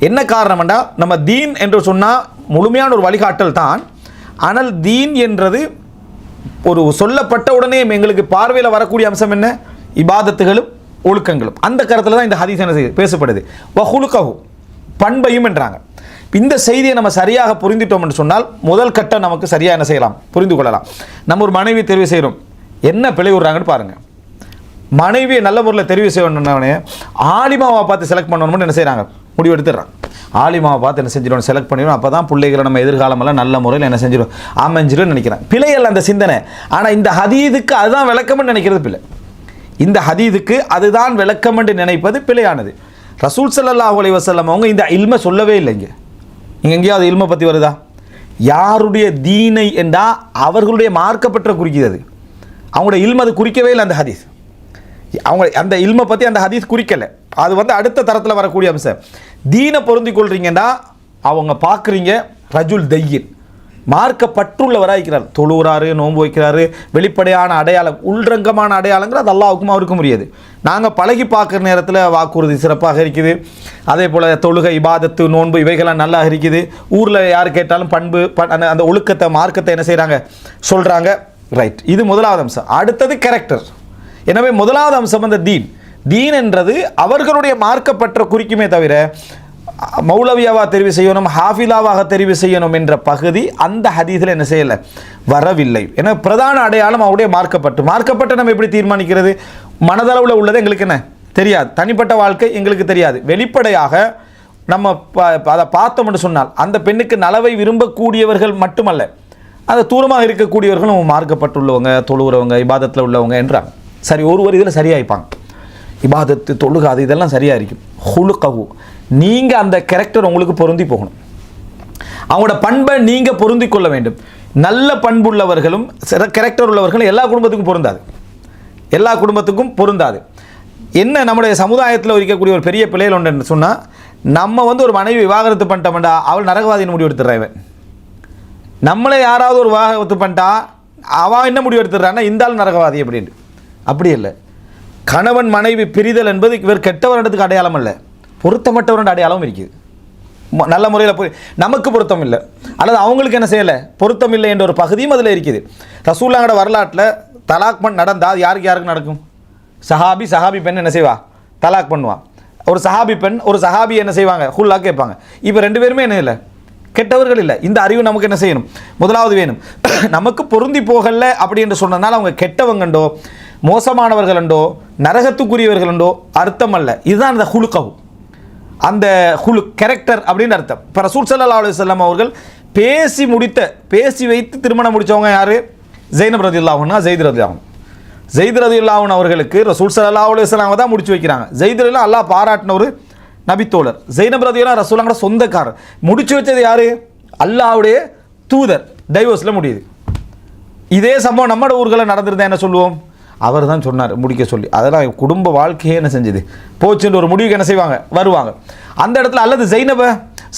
என்ன காரணம்னா, நம்ம தீன் என்று சொன்னால் முழுமையான ஒரு வழிகாட்டல் தான். ஆனால் தீன் என்றது ஒரு சொல்லப்பட்ட உடனே எங்களுக்கு பார்வையில் வரக்கூடிய அம்சம் என்ன, இபாதத்துகளும் ஒழுக்கங்களும். அந்த கருத்தில் தான் இந்த ஹதீஸ் என்ன செய்யுது, பேசப்படுது. வஹுலுகஹு, பண்பையும் என்றாங்க. இந்த செய்தியை நம்ம சரியாக புரிந்துட்டோம் என்று சொன்னால் முதல் கட்டம் நமக்கு சரியாக என்ன செய்யலாம், புரிந்து கொள்ளலாம். நம்ம ஒரு மனைவி தெரிவு செய்கிறோம், என்ன பிழை விடுறாங்கன்னு பாருங்கள். மனைவியை நல்ல முறையில் தெரிவு செய்யணுன்னே ஆலிமாவை பார்த்து செலக்ட் பண்ணணும்னு என்ன செய்கிறாங்க, முடிவு எடுத்துடுறாங்க. ஆலிமாவை பார்த்து என்ன செஞ்சிடணும், செலக்ட் பண்ணிடணும். அப்போ தான் பிள்ளைகளை நம்ம எதிர்காலமெல்லாம் நல்ல முறையில் என்ன செஞ்சிடும், அமைஞ்சிடும் நினைக்கிறேன். பிழையல்ல அந்த சிந்தனை. ஆனால் இந்த ஹதீதுக்கு அதுதான் விளக்கம்னு நினைக்கிறது பிள்ளை. இந்த ஹதீதுக்கு அதுதான் விளக்கம் என்று நினைப்பது பிழையானது. ரசூல் ஸல்லல்லாஹு அலைஹி வஸல்லம் அவங்க இந்த இல்மை சொல்லவே இல்லைங்க. இங்கே எங்கேயாவது இல்மை பற்றி வருதா? யாருடைய தீனை என்றால் அவர்களுடைய மார்க்கப்பற்ற குறிக்கிறது. அவங்களுடைய இல்மை அது குறிக்கவே இல்லை. அந்த ஹதீஸ் அவங்க அந்த இல்மை பற்றி அந்த ஹதீஸ் குறிக்கலை. அது அடுத்த தரத்தில் வரக்கூடிய அம்சம். தீனை பொருந்தி கொள்றீங்கன்னா அவங்க பார்க்குறீங்க ரஜுல் தையின், மார்க்கப்பற்றுள்ளவராக இருக்கிறார், தொழுகிறாரு, நோன்பு வைக்கிறாரு, வெளிப்படையான அடையாளம், உள்ரங்கமான அடையாளங்கள் அது அல்லாஹ்வுக்கும் அவருக்கும் முடியாது. நாங்கள் பழகி பார்க்குற நேரத்தில் வாக்குறுதி சிறப்பாக இருக்குது, அதே போல் தொழுகை, இபாதத்து, நோன்பு இவைகள்லாம் நல்லா இருக்குது. ஊரில் யார் கேட்டாலும் பண்பு அந்த ஒழுக்கத்தை மார்க்கத்தை என்ன செய்கிறாங்க, சொல்கிறாங்க. ரைட், இது முதலாவது அம்சம். அடுத்தது கேரக்டர். எனவே முதலாவது அம்சம் அந்த தீன். தீன் என்றது அவர்களுடைய மார்க்கப்பற்ற குறிக்குமே தவிர மௌலவியாவாக தெரிவு செய்யணும், ஹாஃபிலாவாக தெரிவு செய்யணும் என்ற பகுதி அந்த ஹதீஸில் என்ன செய்யலை, வரவில்லை. ஏன்னா பிரதான அடையாளம் அவருடைய மார்க்கப்பட்டு நம்ம எப்படி தீர்மானிக்கிறது, மனதளவில் உள்ளது எங்களுக்கு என்ன தெரியாது, தனிப்பட்ட வாழ்க்கை எங்களுக்கு தெரியாது. வெளிப்படையாக நம்ம அதை பார்த்தோம்னு சொன்னால் அந்த பெண்ணுக்கு நலவை விரும்பக்கூடியவர்கள் மட்டுமல்ல, அது தூரமாக இருக்கக்கூடியவர்களும் மார்க்கப்பட்டுள்ளவங்க, தொழுகிறவங்க, இபாதத்தில் உள்ளவங்க என்றாங்க. சரி, ஒருவர் இதில் சரியாயிப்பாங்க, இபாதத்து தொழுகை அது இதெல்லாம் சரியாக இருக்கும். ஹுலுகஹு, நீங்கள் அந்த கேரக்டர் உங்களுக்கு பொருந்தி போகணும், அவங்களோட பண்பை நீங்கள் பொருந்தி கொள்ள வேண்டும். நல்ல பண்புள்ளவர்களும் கேரக்டர் உள்ளவர்களும் எல்லா குடும்பத்துக்கும் பொருந்தாது. என்ன நம்முடைய சமுதாயத்தில் இருக்கக்கூடிய ஒரு பெரிய பிள்ளைகள் ஒன்று சொன்னால், நம்ம ஒரு மனைவி விவாகரத்து பண்ணிட்டோம்டா அவள் நரகவாதின்னு முடிவு எடுத்துடுறான். நம்மளை யாராவது ஒரு விவாகரத்து பண்ணிட்டா அவன் என்ன முடிவு எடுத்துடுறான்னா இந்த ஆள் நரகவாதி அப்படின்ட்டு. அப்படி இல்லை. கணவன் மனைவி பிரிதல் என்பது இவர் கெட்டவரிடத்துக்கு அடையாளம் அல்ல, பொருத்தமற்றவருடைய அடையாளம் இருக்குது. நல்ல முறையில் நமக்கு பொருத்தம் இல்லை அல்லது அவங்களுக்கு என்ன செய்யலை, பொருத்தம் இல்லை என்ற ஒரு பகுதியும் அதில் இருக்குது. ரசூலுல்லாஹ்வோட வரலாற்றில் தலாக் நடந்தால் அது யாருக்கு நடக்கும்? சஹாபி பெண் என்ன செய்வா, தலாக் பண்ணுவான். ஒரு சஹாபி பெண் ஒரு சஹாபி என்ன செய்வாங்க, ஹுல்லா கேட்பாங்க. இப்போ ரெண்டு பேருமே என்ன இல்லை, கெட்டவர்கள் இல்லை. இந்த அறிவு நமக்கு என்ன செய்யணும், முதலாவது வேணும். நமக்கு பொருந்தி போகலை அப்படி என்று சொன்னதுனால அவங்க கெட்டவங்கண்டோ மோசமானவர்களண்டோ நரகத்துக்குரியவர்களண்டோ அர்த்தம் அல்ல. இதுதான் அந்த ஹுலுகஹு, அந்த கேரக்டர் அப்படின்னு அர்த்தம். இப்போ ரசூல் ஸல்லல்லாஹு அலைஹி வஸல்லம் அவர்கள் பேசி வைத்து திருமணம் முடித்தவங்க யார்? ஸைனப் ரலியல்லாஹு அன்ஹா, ஸைத் ரலியல்லாஹு அன்ஹு அவர்களுக்கு ரசூல் ஸல்லல்லாஹு அலைஹி வஸல்லம் தான் முடிச்சு வைக்கிறாங்க. ஸைத் ரலியல்லாஹு அல்லாஹ் பாராட்டின ஒரு நபித்தோழர். ஸைனப் ரலியல்லாஹு ரசூலுல்லாஹ்வோட சொந்தக்காரர். முடிச்சு வச்சது யார்? அல்லாஹ்வுடைய தூதர். டைவோர்ஸில் முடியுது. இதே சம்பவம் நம்மளோட ஊர்களில் நடந்திருந்தா என்ன சொல்லுவோம்? அவர் தான் சொன்னார் முடிக்க சொல்லி. அதெல்லாம் குடும்ப வாழ்க்கையே என்ன செஞ்சது போச்சுன்ற ஒரு முடிவுக்கு என்ன செய்வாங்க, வருவாங்க. அந்த இடத்துல அல்லது ஸைனபை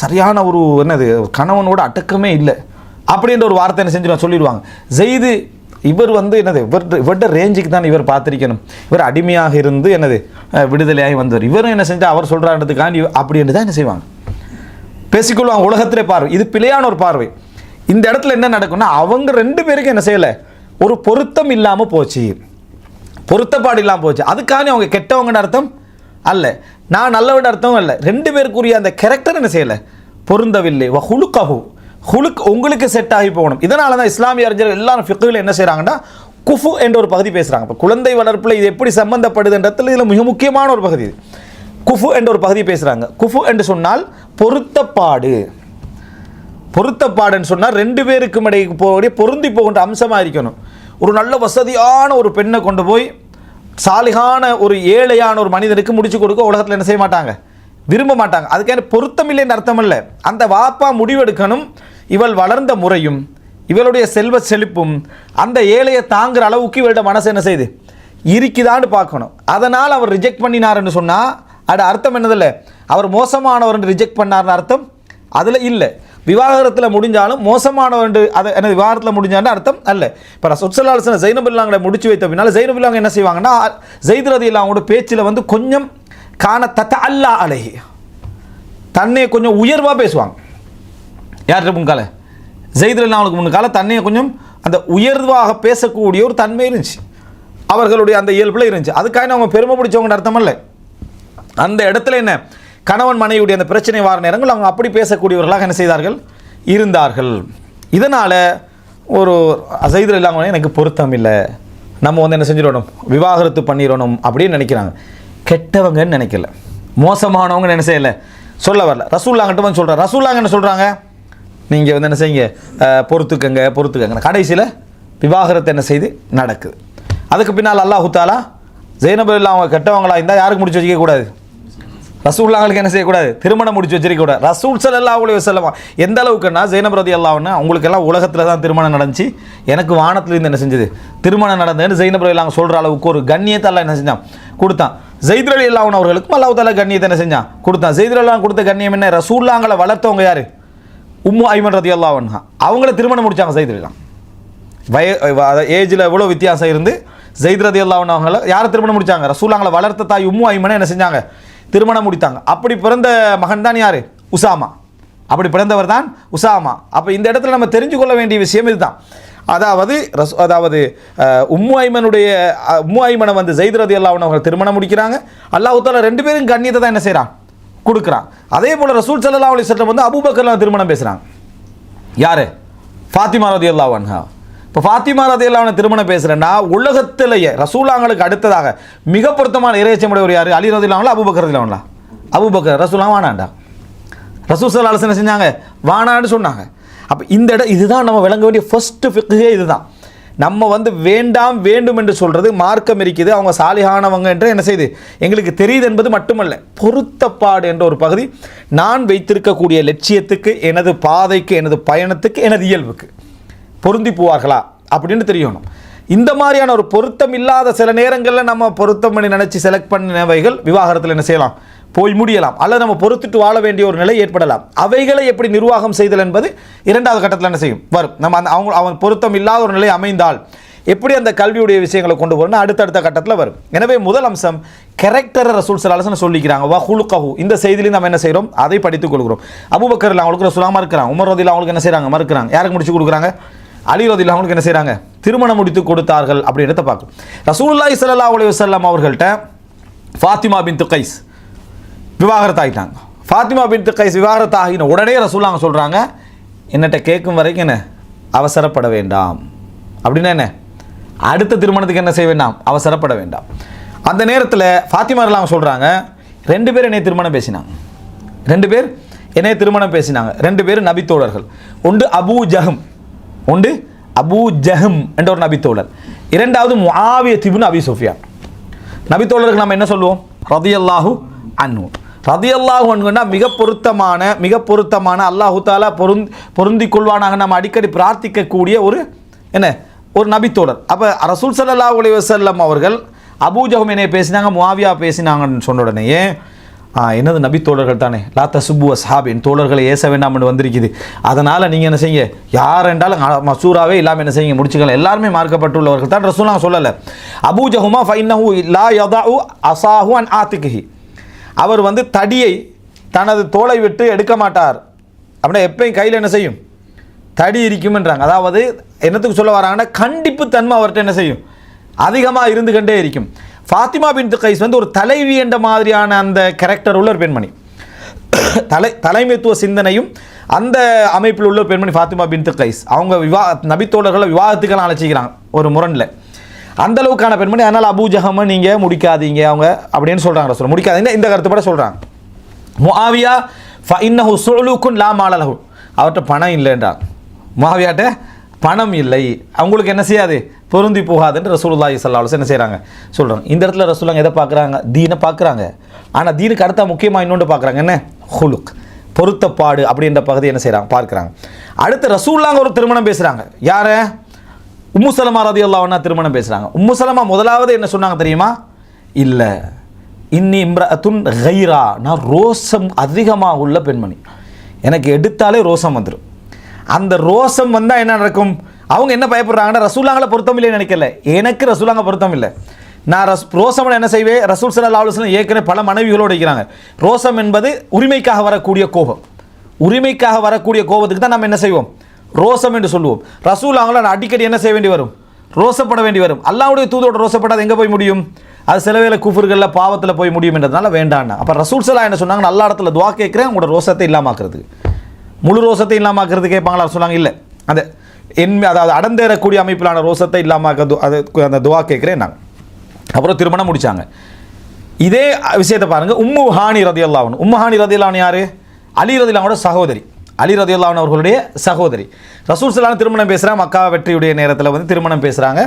சரியான ஒரு என்னது கணவனோட அடக்கமே இல்லை அப்படின்ற ஒரு வார்த்தை என்ன செஞ்சு சொல்லிடுவாங்க. ஸைது இவர் என்னது இவர்கிட்ட ரேஞ்சுக்கு தான் இவர் பார்த்துருக்கணும், இவர் அடிமையாக இருந்து என்னது விடுதலையாகி வந்தவர், இவரும் என்ன செஞ்சால் அவர் சொல்கிறான்றதுக்காண்டி அப்படின்ட்டு தான் என்ன செய்வாங்க, பேசிக்கொள்வாங்க. உலகத்திலே பார்வை இது பிழையான ஒரு பார்வை. இந்த இடத்துல என்ன நடக்கும்னா அவங்க ரெண்டு பேருக்கு என்ன செய்யலை, ஒரு பொருத்தம் இல்லாமல் போச்சு. பொருத்தப்பாடு இல்லாமல் போச்சு. அதுக்கான அவங்க கெட்டவங்கன்னு அர்த்தம் அல்ல, நான் நல்லவன் அர்த்தம் அல்ல. ரெண்டு பேருக்குரிய அந்த கேரக்டர் என்ன செய்யலை, பொருந்தவில்லை. ஹுலுக்கஹு, ஹுலுக் உங்களுக்கு செட் ஆகி போகணும். இதனால தான் இஸ்லாமிய அறிஞர்கள் எல்லாரும் ஃபிக்ஹில் என்ன செய்கிறாங்கன்னா குஃபு என்ற ஒரு பகுதி பேசுகிறாங்க. இப்போ குழந்தை வளர்ப்பில் இது எப்படி சம்பந்தப்படுதுன்றதுல இதில் மிக முக்கியமான ஒரு பகுதி இது. குஃபு என்ற ஒரு பகுதி பேசுகிறாங்க. குஃபு என்று சொன்னால் பொருத்தப்பாடு. பொருத்தப்பாடுன்னு சொன்னால் ரெண்டு பேருக்கும் இடையே போகக்கூடிய பொருந்தி போகின்ற அம்சமாக இருக்கணும். ஒரு நல்ல வசதியான ஒரு பெண்ணை கொண்டு போய் சாலிகான ஒரு ஏழையான ஒரு மனிதனுக்கு முடிச்சு கொடுக்க உலகத்தில் என்ன செய்ய மாட்டாங்க, விரும்ப மாட்டாங்க. அதுக்கான பொருத்தம் இல்லைன்னு அர்த்தம் இல்லை. அந்த வாப்பா முடிவெடுக்கணும், இவள் வளர்ந்த முறையும் இவளுடைய செல்வ செழிப்பும் அந்த ஏழையை தாங்குற அளவுக்கு இவளுடைய மனசு என்ன செய்யுது இருக்குதான்னு பார்க்கணும். அதனால் அவர் ரிஜெக்ட் பண்ணினார்னு சொன்னால் அது அர்த்தம் என்னதில்லை, அவர் மோசமானவர் ரிஜெக்ட் பண்ணார்னு அர்த்தம் அதில் இல்லை. விவாகரத்தில் முடிஞ்சாலும் மோசமானவர் அதை என்ன விவாகரத்தில் முடிஞ்சான்னு அர்த்தம் அல்ல. இப்போ ரசூல் ஸல்லல்லாஹு அலைஹி வஸல்லம் ஜைனபுல்லாங்களை முடிச்சு வைத்த பின்னால் ஜைனபுல்லாங்க என்ன செய்வாங்கன்னா ஸைத் ரலியல்லாஹு அன்ஹு பேச்சில் வந்து கொஞ்சம் கான தத்தஅல்லா அலைஹி, தன்னை கொஞ்சம் உயர்வாக பேசுவாங்க. யார்கிட்ட முன்கால ஸைத் ரலியல்லாஹு அன்ஹுக்கு முன்கால தன்னை கொஞ்சம் அந்த உயர்வாக பேசக்கூடிய ஒரு தன்மை இருந்துச்சு, அவர்களுடைய அந்த இயல்பில் இருந்துச்சு. அதுக்காக அவங்க பெருமை பிடிச்சவங்கன்னு அர்த்தம் இல்லை. அந்த இடத்துல என்ன கணவன் மனைவியுடைய அந்த பிரச்சனை வார நேரங்கள் அவங்க அப்படி பேசக்கூடியவர்களாக என்ன செய்தார்கள் இருந்தார்கள். இதனால் ஒரு ஸைத் ரலியல்லாஹு அன்ஹு எனக்கு பொருத்தம் இல்லை, நம்ம வந்து என்ன செஞ்சிடணும், விவாகரத்து பண்ணிடணும் அப்படின்னு நினைக்கிறாங்க. கெட்டவங்கன்னு நினைக்கல, மோசமானவங்க என்ன செய்யலை சொல்ல வரல. ரசூலுல்லாஹ்கிட்ட வந்து சொல்கிறார். ரசூலுல்லாஹ் என்ன சொல்கிறாங்க, நீங்கள் வந்து என்ன செய்யுங்க, பொறுத்துக்கங்க. கடைசியில் விவாகரத்து என்ன செய்து நடக்குது. அதுக்கு பின்னால் அல்லாஹு தாலா ஸைனப் ரலியல்லாஹு அவங்க கெட்டவங்களா இருந்தால் யாருக்கு முடிச்சு வச்சிக்கக்கூடாது, ரசூலுல்லாஹ்களுக்கு என்ன செய்யக்கூடாது, திருமணம் முடிச்சு வச்சிருக்கக்கூடாது. ரசூல் ஸல்லல்லாஹு அலைஹி வஸல்லம் எந்த அளவுக்குன்னா ஸைனப் ரலியல்லாஹு அன்ஹா அவங்களுக்கெல்லாம் உலகத்தில் தான் திருமணம் நடந்துச்சு, எனக்கு வானத்துலேருந்து என்ன செஞ்சது திருமணம் நடந்ததுன்னு ஸைனப் ரலியல்லாஹு சொல்கிற அளவுக்கு ஒரு கண்ணியத்தை அல்லாஹ் என்ன செஞ்சான் கொடுத்தான். ஸைத் ரலியல்லாஹு அன்ஹு அவர்களுக்கும் அல்லாஹ் தாலா கண்ணியத்தை என்ன செஞ்சான் கொடுத்தான். ஸைத் ரலியல்லாஹு கொடுத்த கண்ணியம் என்ன, ரசூலுல்லாஹ்களை வளர்த்தவங்க யார், உம்மு ஐமன் ரலியல்லாஹு அன்ஹா, அவங்கள திருமணம் முடித்தாங்க. ஸைத் ரலியல்லாஹு ஏஜில் எவ்வளோ வித்தியாசம் இருந்து ஸைத் ரலியல்லாஹு அன்ஹு அவங்கள யாரை திருமணம் முடித்தாங்க, ரசூலுல்லாஹ்களை வளர்த்த தாய் உம்மு ஐமனை என்ன செஞ்சாங்க திருமணம் முடித்தாங்க. அப்படி பிறந்த மகன் தான் யார், உசாமா. அப்படி பிறந்தவர் தான் உசாமா. அப்போ இந்த இடத்துல நம்ம தெரிஞ்சு கொள்ள வேண்டிய விஷயம் இதுதான். அதாவது உம்மு ஐமனை வந்து ஸைத் ரலியல்லாஹு அன்ஹு அவங்க திருமணம் முடிக்கிறாங்க. அல்லாஹ் தஆலா ரெண்டு பேரும் கண்ணியத்தை தான் என்ன செய்கிறான் கொடுக்குறான். அதே போல் ரசூல் ஸல்லல்லாஹு அலைஹி வஸல்லம் வந்து அபூபக்கர்லாம் திருமணம் பேசுகிறாங்க. யார், ஃபாத்திமா ரலியல்லாஹு அன்ஹா. இப்போ ஃபாத்திமா ரலியல்லாஹு அன்ஹா திருமணம் பேசுகிறேன்னா உலகத்திலேயே ரசூலுல்லாஹ்களுக்கு அடுத்ததாக மிக பொருத்தமான இறைச்சமுடையவர் யார், அலி ரலியல்லாஹு அன்ஹு, அபூபக்கர் ரலியல்லாஹு அன்ஹு. அபூபக்கர் ரசூலுல்லாஹ் வானாண்டா, ரசூல் ஸல்லல்லாஹு அலைஹி வஸல்லம் செஞ்சாங்க வானான்னு சொன்னாங்க. அப்போ இந்த இதுதான் நம்ம விளங்க வேண்டிய ஃபர்ஸ்ட் ஃபிக்ஹே இதுதான். நம்ம வந்து வேண்டாம் வேண்டும் என்று சொல்கிறது மார்க்கம் இருக்குது, அவங்க சாலிஹானவங்க என்று என்ன செய்து எங்களுக்கு தெரியுது என்பது மட்டுமல்ல, பொருத்தப்பாடு என்ற ஒரு பகுதி நான் வைத்திருக்கக்கூடிய லட்சியத்துக்கு, எனது பாதைக்கு, எனது பயணத்துக்கு, எனது இயல்புக்கு பொருந்தி போவார்களா அப்படின்னு தெரியணும். இந்த மாதிரியான ஒரு பொருத்தம் இல்லாத சில நேரங்களில் நம்ம பொருத்தம் பண்ணி நினச்சி செலக்ட் பண்ணினவைகள் விவாகரத்தில் என்ன செய்யலாம் போய் முடியலாம், அல்லது நம்ம பொறுத்துட்டு வாழ வேண்டிய ஒரு நிலை ஏற்படலாம். அவைகளை எப்படி நிர்வாகம் செய்தல் என்பது இரண்டாவது கட்டத்தில் என்ன செய்யும் வரும். நம்ம அவன் பொருத்தம் இல்லாத ஒரு நிலை அமைந்தால் எப்படி அந்த கல்வியுடைய விஷயங்களை கொண்டு போகணும் அடுத்தடுத்த கட்டத்தில் வரும். எனவே முதல் அம்சம் கேரக்டரை ரசூல் ஸல்லல்லாஹு அலைஹி வஸல்லம் சொல்லிக்கிறாங்க. வஹுலுகஹு, இந்த செய்தியிலையும் நம்ம என்ன செய்கிறோம் அதை படித்துக் கொள்கிறோம். அபூபக்கர் அவங்களுக்கு ரசூலுல்லாஹ் மறுக்கிறாங்க, உமர் ரலியல்லாஹு அவங்களுக்கு என்ன செய்கிறாங்க மறுக்கிறாங்க. யாருக்கு முடிச்சு கொடுக்குறாங்க, அலி ரலியல்லாஹு அவங்களுக்கு என்ன செய்கிறாங்க திருமணம் முடித்து கொடுத்தார்கள் அப்படின்றத பார்க்கும். ரசூலுல்லாஹி ஸல்லல்லாஹு அலைஹி வஸல்லம் அவர்கள்ட்ட ஃபாத்திமா பின்த் கைஸ் விவாகரத்து ஆகிட்டாங்க. ஃபாத்திமா பின்த் கைஸ் விவாகரத்து ஆகின உடனே ரசூலுல்லாஹ் சொல்கிறாங்க, என்னட்ட கேட்கும் வரைக்கும் என்ன அவசரப்பட வேண்டாம். அப்படின்னா என்ன, அடுத்த திருமணத்துக்கு என்ன செய்ய வேண்டாம், அவசரப்பட வேண்டாம். அந்த நேரத்தில் ஃபாத்திமா ரலியல்லாஹு சொல்கிறாங்க, ரெண்டு பேர் என்னை திருமணம் பேசினாங்க, ரெண்டு பேர் நபித்தோழர்கள். ஒன்று அபூ ஜஹம் என்ற ஒரு நபித்தோழர், இரண்டாவது முஆவியா இப்னு அபி சுஃபியான். நபித்தோழருக்கு நம்ம என்ன சொல்லுவோம், ரலியல்லாஹு அன்ஹு. ரலியல்லாஹு அன்ஹுனா மிக பொருத்தமான அல்லாஹு தஆலா பொருந்தி கொள்வானாக நம்ம அடிக்கடி பிரார்த்திக்கக்கூடிய ஒரு நபித்தோழர். அப்போ ரசூல் ஸல்லல்லாஹு அலைஹி வஸல்லம் அவர்கள் அபூ ஜஹம் என்னை பேசினாங்க, முஆவியா பேசினாங்கன்னு சொன்ன உடனேயே என்னது நபித்தோழர்கள் தானே, லா தசுபு அஸ்ஹாபி, என் தோழர்களை ஏச வேண்டாம் என்று வந்திருக்குது, அதனால் நீங்கள் என்ன செய்யுங்க, யார் என்றாலும் மசூராவே இல்லாமல் என்ன செய்யுங்க முடிச்சுக்கலாம், எல்லாருமே மார்க்கப்பட்டுள்ளவர்கள் தான் ரசூலுல்லாஹ் சொல்லலை. அபூ ஜஹுமா ஃபைன்னஹு லா யதஉ அஸாஹு அன் ஆத்திகிஹி, அவர் வந்து தடியை தனது தோளை விட்டு எடுக்க மாட்டார். அப்படின்னா எப்பயும் கையில் என்ன செய்யும், தடி இருக்கும்ன்றாங்க. அதாவது என்னத்துக்கு சொல்ல வராங்கன்னா கண்டிப்பு தன்மை அவர்கிட்ட என்ன செய்யும் அதிகமாக இருந்து கொண்டே இருக்கும். ஃபாத்திமா பின்த் கைஸ் வந்து ஒரு தலைவி என்ற மாதிரியான அந்த கேரக்டர் உள்ள ஒரு பெண்மணி, தலைமைத்துவ சிந்தனையும் அந்த அமைப்பில் உள்ள பெண்மணி ஃபாத்திமா பின்த் கைஸ். அவங்க நபித்தோழர்களை விவாதத்துக்கெல்லாம் அழைச்சிக்கிறாங்க ஒரு முரணில், அந்த அளவுக்கான பெண்மணி. அதனால் அபூ ஜஹமை நீங்கள் முடிக்காதீங்க அவங்க அப்படின்னு சொல்கிறாங்க. சொல்ல முடிக்காதீங்க இந்த கருத்துப்பட சொல்கிறாங்க. முஆவியா ஃபஇன்னஹு சுலூக்குன் லா மால லஹு, அவர்கிட்ட பணம் இல்லைன்றாங்க. முஆவியாட்ட பணம் இல்லை, அவங்களுக்கு என்ன செய்யாது, பொருந்தி போகாதுன்னு ரசூலுல்லாஹி ஸல்லல்லாஹு அலைஹி வஸல்லம் என்ன செய்கிறாங்க சொல்கிறாங்க. இந்த இடத்துல ரசூலுல்லாஹ் எதை பார்க்குறாங்க, தீனை பார்க்குறாங்க. ஆனால் தீனுக்கு அடுத்த முக்கியமாக இன்னொன்று பார்க்குறாங்க, என்ன, ஹுலுக், பொருத்தப்பாடு அப்படின்ற பகுதி என்ன செய்கிறாங்க பார்க்குறாங்க. அடுத்து ரசூலுல்லாஹ் ஒரு திருமணம் பேசுகிறாங்க. யாரை, உம்மு சலமா ரலியல்லாஹு அன்ஹா திருமணம் பேசுகிறாங்க. உம்மு சலமா முதலாவது என்ன சொன்னாங்க தெரியுமா, இல்லை இன்னி இம்ரஅத்துன் கைரா, நான் ரோசம் அதிகமாக உள்ள பெண்மணி, எனக்கு எடுத்தாலே ரோசம் வந்துடும். அந்த ரோசம் வந்தால் என்ன நடக்கும், அவங்க என்ன பயப்படுறாங்கன்னா ரசூலுல்லாஹ்ல பொருத்தம் இல்லைன்னு நினைக்கல, எனக்கு ரசூலுல்லாஹ் பொருத்தம் இல்லை, நான் ரோசம் என்ன செய்வேன், ரசூல் ஸல்லல்லாஹு அலைஹி வஸல்லம் ஏற்கனவே பல மனைவிகளோடு இருக்கிறாங்க. ரோசம் என்பது உரிமைக்காக வரக்கூடிய கோபம், உரிமைக்காக வரக்கூடிய கோபத்துக்கு தான் நம்ம என்ன செய்வோம், ரோசம் என்று சொல்லுவோம். ரசூலுல்லாஹ்ல அடிக்கடி என்ன செய்ய வேண்டி வரும், ரோசப்பட வேண்டி வரும். அல்லாஹ்வுடைய தூதரோட ரோசப்படாது எங்கே போய் முடியும், அது சில வேளை குஃபர்களில் பாவத்தில் போய் முடியும் என்றதுனால வேண்டான்னா. அப்போ ரசூல் ஸல்லல்லாஹு என்ன சொன்னாங்க, நல்ல இடத்துல துவா கேட்குறேன் உங்களோட ரோசத்தை இல்லாமாக்குறதுக்கு, முழு ரோசத்தை இல்லாமாக்குறது கேட்பாங்களா சொன்னாங்க, இல்லை அந்த அதாவது அடந்தேறக்கூடிய அமைப்பிலான ரோசத்தை இல்லாமல் அது அந்த துவா கேட்குறேன் நாங்கள். அப்புறம் திருமணம் முடித்தாங்க. இதே விஷயத்தை பாருங்கள், உம்மு ஹானி ரலியல்லாஹு அன்ஹா. உம்மு ஹானி ரலியல்லாஹு அன்ஹா யார், அலி ரலியல்லாஹுவோட சகோதரி, அலி ரலியல்லாஹு அன்ஹு அவர்களுடைய சகோதரி. ரசூல் ஸல்லல்லாஹு திருமணம் பேசுகிறாங்க, மக்கா வெற்றியுடைய நேரத்தில் வந்து திருமணம் பேசுகிறாங்க.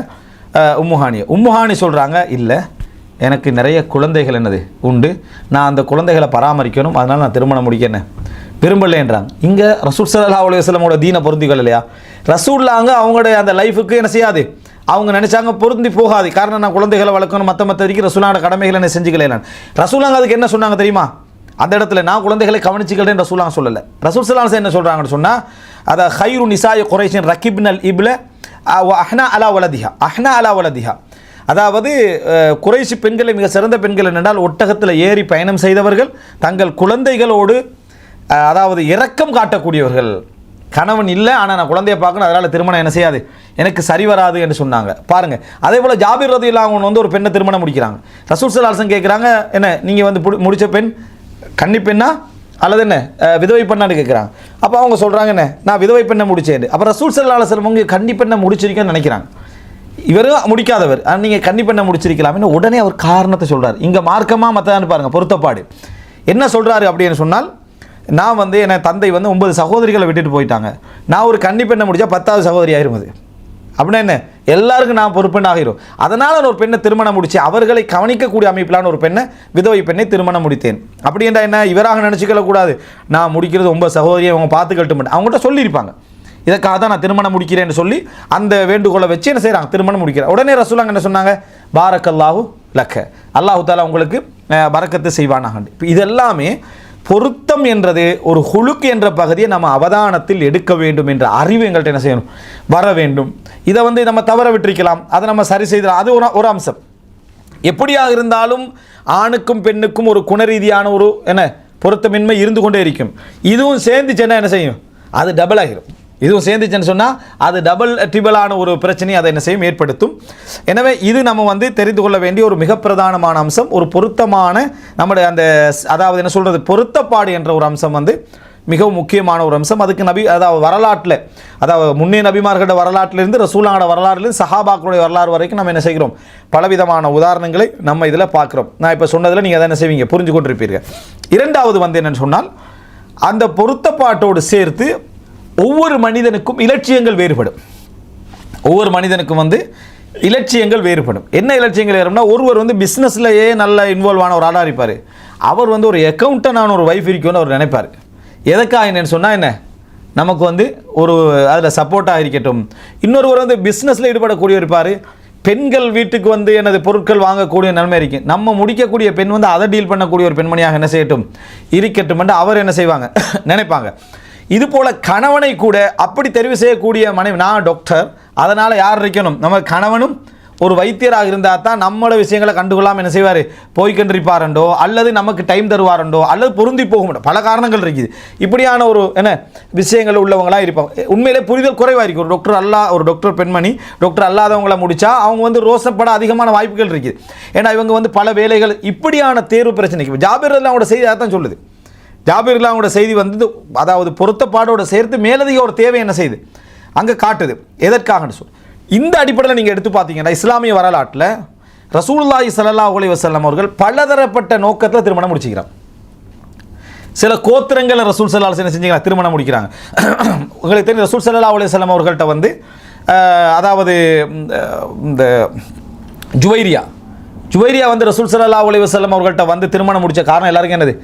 உம்மு ஹானி சொல்கிறாங்க, இல்லை எனக்கு நிறைய குழந்தைகள் என்னது உண்டு, நான் அந்த குழந்தைகளை பராமரிக்கணும், அதனால் நான் திருமணம் முடிக்க விரும்பலைன்றாங்க. இங்கே ரசூல் ஸல்லல்லாஹு அலைஹி வஸல்லமோட தீனை பொருந்திகள் இல்லையா, ரசூலுல்லாஹ் அவங்களுடைய அந்த லைஃபுக்கு என்ன செய்யாது, அவங்க நினைச்சாங்க பொருந்தி போகாது. காரணம் நான் குழந்தைகளை வளர்க்கணும், மற்ற வரைக்கும் ரசூலுல்லாஹ்வோட கடமைகளை என்ன செஞ்சுக்கல. ரசூலுல்லாஹ் அதுக்கு என்ன சொன்னாங்க தெரியுமா, அந்த இடத்துல நான் குழந்தைகளை கவனிச்சுக்கிறேன் ரசூலுல்லாஹ் சொல்லலை. ரசூல் ஸல்லல்லாஹு அலைஹி வஸல்லம் என்ன சொல்கிறாங்கன்னு சொன்னால், அதை ஹைரு நிசாய் குரைஷின் ரகிப்னல் இப்ல அஹ்னா அலா வலதிஹா, அஹ்னா அலா வலதிஹா, அதாவது குறைஷி பெண்களை மிக சிறந்த பெண்கள் என்னென்றால் ஒட்டகத்தில் ஏறி பயணம் செய்தவர்கள், தங்கள் குழந்தைகளோடு அதாவது இரக்கம் காட்டக்கூடியவர்கள். கணவன் இல்லை ஆனால் நான் குழந்தையை பார்க்கணும், அதனால் திருமணம் என்ன செய்யாது, எனக்கு சரி வராது என்று சொன்னாங்க. பாருங்கள், அதே போல் ஜாபிர் ரலியல்லாஹு அன்ஹு வந்து ஒரு பெண்ணை திருமணம் முடிக்கிறாங்க. ரசூல் ஸல்லல்லாஹு அலைஹி வஸல்லம் கேட்குறாங்க, என்ன நீங்கள் வந்து முடித்த பெண் கன்னி பெண்ணா அல்லது என்ன விதவை பெண்ணான்னு கேட்குறாங்க. அப்போ அவங்க சொல்கிறாங்க, என்ன நான் விதவை பெண்ணை முடித்தேன். அப்போ ரசூல் ஸல்லல்லாஹு அலைஹி வஸல்லம் உங்கள் கன்னி பெண்ணை முடிச்சிருக்கேன்னு நினைக்கிறாங்க. இவரும் முடிக்காதவர், நீங்கள் கன்னி பெண்ணை முடிச்சிருக்கலாம்னு உடனே அவர் காரணத்தை சொல்கிறார். இங்கே மார்க்கமாக மற்றதான்னு பாருங்கள், பொருத்தப்பாடு என்ன சொல்கிறாரு அப்படின்னு சொன்னால், நான் வந்து என் தந்தை வந்து 9 சகோதரிகளை விட்டுட்டு போயிட்டாங்க, நான் ஒரு கன்னி பெண்ணை முடித்தா 10வது சகோதரி ஆயிரும். அது அப்படின்னா என்ன, எல்லாருக்கும் நான் பொறுப்பெண்ண ஆகிரும். அதனால் நான் ஒரு பெண்ணை திருமணம் முடித்து அவர்களை கவனிக்கக்கூடிய அமைப்பிலான ஒரு பெண்ணை, விதவை பெண்ணை திருமணம் முடித்தேன். அப்படி என்றால் என்ன, இவராக நினச்சிக்கக்கூடாது, நான் முடிக்கிறது 9 சகோதரியை அவங்க பார்த்துக்கிட்டு மாட்டேன், அவங்கள்ட்ட சொல்லியிருப்பாங்க, இதற்காக தான் நான் திருமணம் முடிக்கிறேன்னு சொல்லி அந்த வேண்டுகோளை வச்சு என்ன செய்கிறாங்க, திருமணம் முடிக்கிறேன். உடனே ரசூலுல்லாஹ் என்ன சொன்னாங்க, பாரக்கல்லாஹு லக்க, அல்லாஹு தஆலா உங்களுக்கு பரக்கத்து செய்வானாக. இப்போ இதெல்லாமே பொருத்தம் என்றது ஒரு ஹுலுக் என்ற பகுதியை நம்ம அவதானத்தில் எடுக்க வேண்டும் என்ற அறிவு எங்கள்கிட்ட என்ன செய்யணும், வர வேண்டும். இதை வந்து நம்ம தவற விட்டிருக்கலாம், அதை நம்ம சரி செய்தலாம், அது ஒரு அம்சம். எப்படியாக இருந்தாலும் ஆணுக்கும் பெண்ணுக்கும் ஒரு குணரீதியான ஒரு என்ன பொருத்தமின்மை இருந்து கொண்டே இருக்கும். இதுவும் சேர்ந்துச்சுன்னா என்ன செய்யும், அது டபுள் ஆகிரும். இதுவும் சேர்ந்துச்சுன்னு சொன்னால் அது டபுள் ட்ரிபிளான ஒரு பிரச்சனையை அதை என்ன செய்யும், ஏற்படுத்தும். எனவே இது நம்ம வந்து தெரிந்து கொள்ள வேண்டிய ஒரு மிக பிரதானமான அம்சம். ஒரு பொருத்தமான நம்முடைய அந்த அதாவது என்ன சொல்கிறது, பொருத்தப்பாடு என்ற ஒரு அம்சம் வந்து மிகவும் முக்கியமான ஒரு அம்சம். அதுக்கு அதாவது வரலாற்றில், அதாவது முன்னே நபிமார்களோட வரலாற்றிலிருந்து ரசூலுல்லாஹோட வரலாறுலேருந்து சஹாபாக்களுடைய வரலாறு வரைக்கும் நம்ம என்ன செய்கிறோம், பலவிதமான உதாரணங்களை நம்ம இதில் பார்க்குறோம். நான் இப்போ சொன்னதில் நீங்கள் அதை என்ன செய்வீங்க, புரிஞ்சு கொண்டிருப்பீர்கள். இரண்டாவது வந்து என்னென்னு சொன்னால், அந்த பொருத்தப்பாட்டோடு சேர்த்து ஒவ்வொரு மனிதனுக்கும் இலட்சியங்கள் வேறுபடும். ஒவ்வொரு மனிதனுக்கும் வந்து இலட்சியங்கள் வேறுபடும். என்ன இலட்சியங்கள் வேறும்னா, ஒருவர் வந்து பிஸ்னஸ்லையே நல்ல இன்வால்வ் ஆன ஒரு ஆளாக இருப்பார், அவர் வந்து ஒரு அக்கௌண்டன்டான ஒரு வைஃப் இருக்குன்னு அவர் நினைப்பார். எதுக்காக என்னன்னு சொன்னால், என்ன நமக்கு வந்து ஒரு அதில் சப்போர்ட்டாக இருக்கட்டும். இன்னொருவர் வந்து பிஸ்னஸில் ஈடுபடக்கூடிய இருப்பார், பெண்கள் வீட்டுக்கு வந்து எனது பொருட்கள் வாங்கக்கூடிய நிலைமை இருக்குது, நம்ம முடிக்கக்கூடிய பெண் வந்து அதை டீல் பண்ணக்கூடிய ஒரு பெண்மணியாக என்ன செய்யட்டும் இருக்கட்டும் என்று அவர் என்ன செய்வாங்க நினைப்பாங்க. இது போல் கணவனை கூட அப்படி தெரிவு செய்யக்கூடிய மனைவி, நான் டாக்டர், அதனால் யார் இருக்கணும், நம்ம கணவனும் ஒரு வைத்தியராக இருந்தால் தான் நம்மளோட விஷயங்களை கண்டுகொள்ளாமல் என்ன செய்வார், போய்கண்டிருப்பாரண்டோ அல்லது நமக்கு டைம் தருவாரண்டோ அல்லது பொருந்தி போக பல காரணங்கள் இருக்குது. இப்படியான ஒரு என்ன விஷயங்கள் உள்ளவங்களாக இருப்பாங்க. உண்மையிலே புரிதல் குறைவாக இருக்குது. ஒரு டாக்டர் பெண்மணி டாக்டர் அல்லாதவங்களை முடித்தா அவங்க வந்து ரோசப்பட அதிகமான வாய்ப்புகள் இருக்குது. ஏன்னா இவங்க வந்து பல வேலைகள் இப்படியான தேர்வு பிரச்சனைக்கு ஜாபிர் அவங்களோட செய்தி அதான் சொல்லுது. ஜாபிர் அவங்களோட செய்தி வந்து அதாவது பொருத்தப்பாடோட சேர்த்து மேலதிக ஒரு தேவை என்ன செய்யுது அங்கே காட்டுது. எதற்காகன்னு சொல்லி இந்த அடிப்படையில் நீங்கள் எடுத்து பார்த்தீங்கன்னா இஸ்லாமிய வரலாற்றில் ரசூலுல்லாஹி ஸல்லல்லாஹு அலைஹி வஸல்லம் அவர்கள் பலதரப்பட்ட நோக்கத்தில் திருமணம் முடிச்சுக்கிறாங்க. சில கோத்திரங்களை ரசூல் ஸல்லல்லாஹு அலைஹி வஸல்லம் செஞ்சுக்கிறாங்க, திருமணம் முடிக்கிறாங்க. உங்களுக்கு தெரியும் ரசூல் ஸல்லல்லாஹு அலைஹி வஸல்லம் அவர்கள்ட்ட வந்து அதாவது இந்த ஜுவைரியா வந்து ரசூல் ஸல்லல்லாஹு அலைஹி வஸல்லம் அவர்கள்ட்ட வந்து திருமணம் முடித்த காரணம் எல்லாருக்கும் என்னது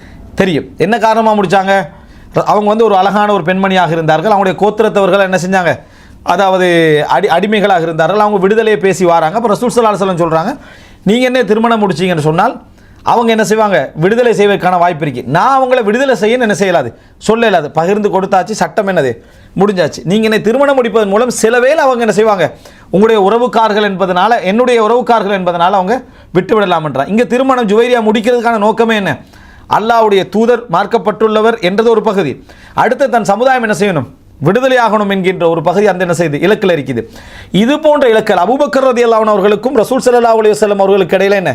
தெரியும். என்ன காரணமாக முடித்தாங்க? அவங்க வந்து ஒரு அழகான ஒரு பெண்மணியாக இருந்தார்கள். அவங்களுடைய கோத்திரத்தவர்கள் என்ன செஞ்சாங்க, அதாவது அடிமைகளாக இருந்தார்கள். அவங்க விடுதலையை பேசி வராங்க. அப்போ ரசூல் ஸல்லல்லாஹு அலைஹி வஸல்லம் சொல்கிறாங்க, நீங்கள் என்ன திருமணம் முடிச்சிங்கன்னு சொன்னால் அவங்க என்ன செய்வாங்க, விடுதலை செய்வதற்கான வாய்ப்பு இருக்குது. நான் அவங்கள விடுதலை செய்யன்னு என்ன செய்யலாது, சொல்ல இயலாது. பகிர்ந்து கொடுத்தாச்சு, சட்டம் என்னது முடிஞ்சாச்சு. நீங்கள் என்னை திருமணம் முடிப்பதன் மூலம் சில வேளை அவங்க என்ன செய்வாங்க, உங்களுடைய உறவுக்காரர்கள் என்பதனால என்னுடைய உறவுக்காரர்கள் என்பதனால அவங்க விட்டு விடலாம்ன்றான். இங்கே திருமணம் ஜுவைரியா முடிக்கிறதுக்கான நோக்கமே என்ன, அல்லாஹ்வுடைய தூதர் மார்க்கப்பட்டுள்ளவர் என்றது ஒரு பகுதி. அடுத்து தன் சமுதாயம் என்ன செய்யணும், விடுதலை ஆகணும் என்கின்ற ஒரு பகுதி அந்த என்ன செய்யுது இலக்கில் இருக்குது. இது போன்ற இலக்கில் அபூபக்கர் ரலியல்லாஹு அன்ஹு அவர்களுக்கும் ரசூல் ஸல்லல்லாஹு அலைஹி வஸல்லம் அவர்களுக்கு இடையில என்ன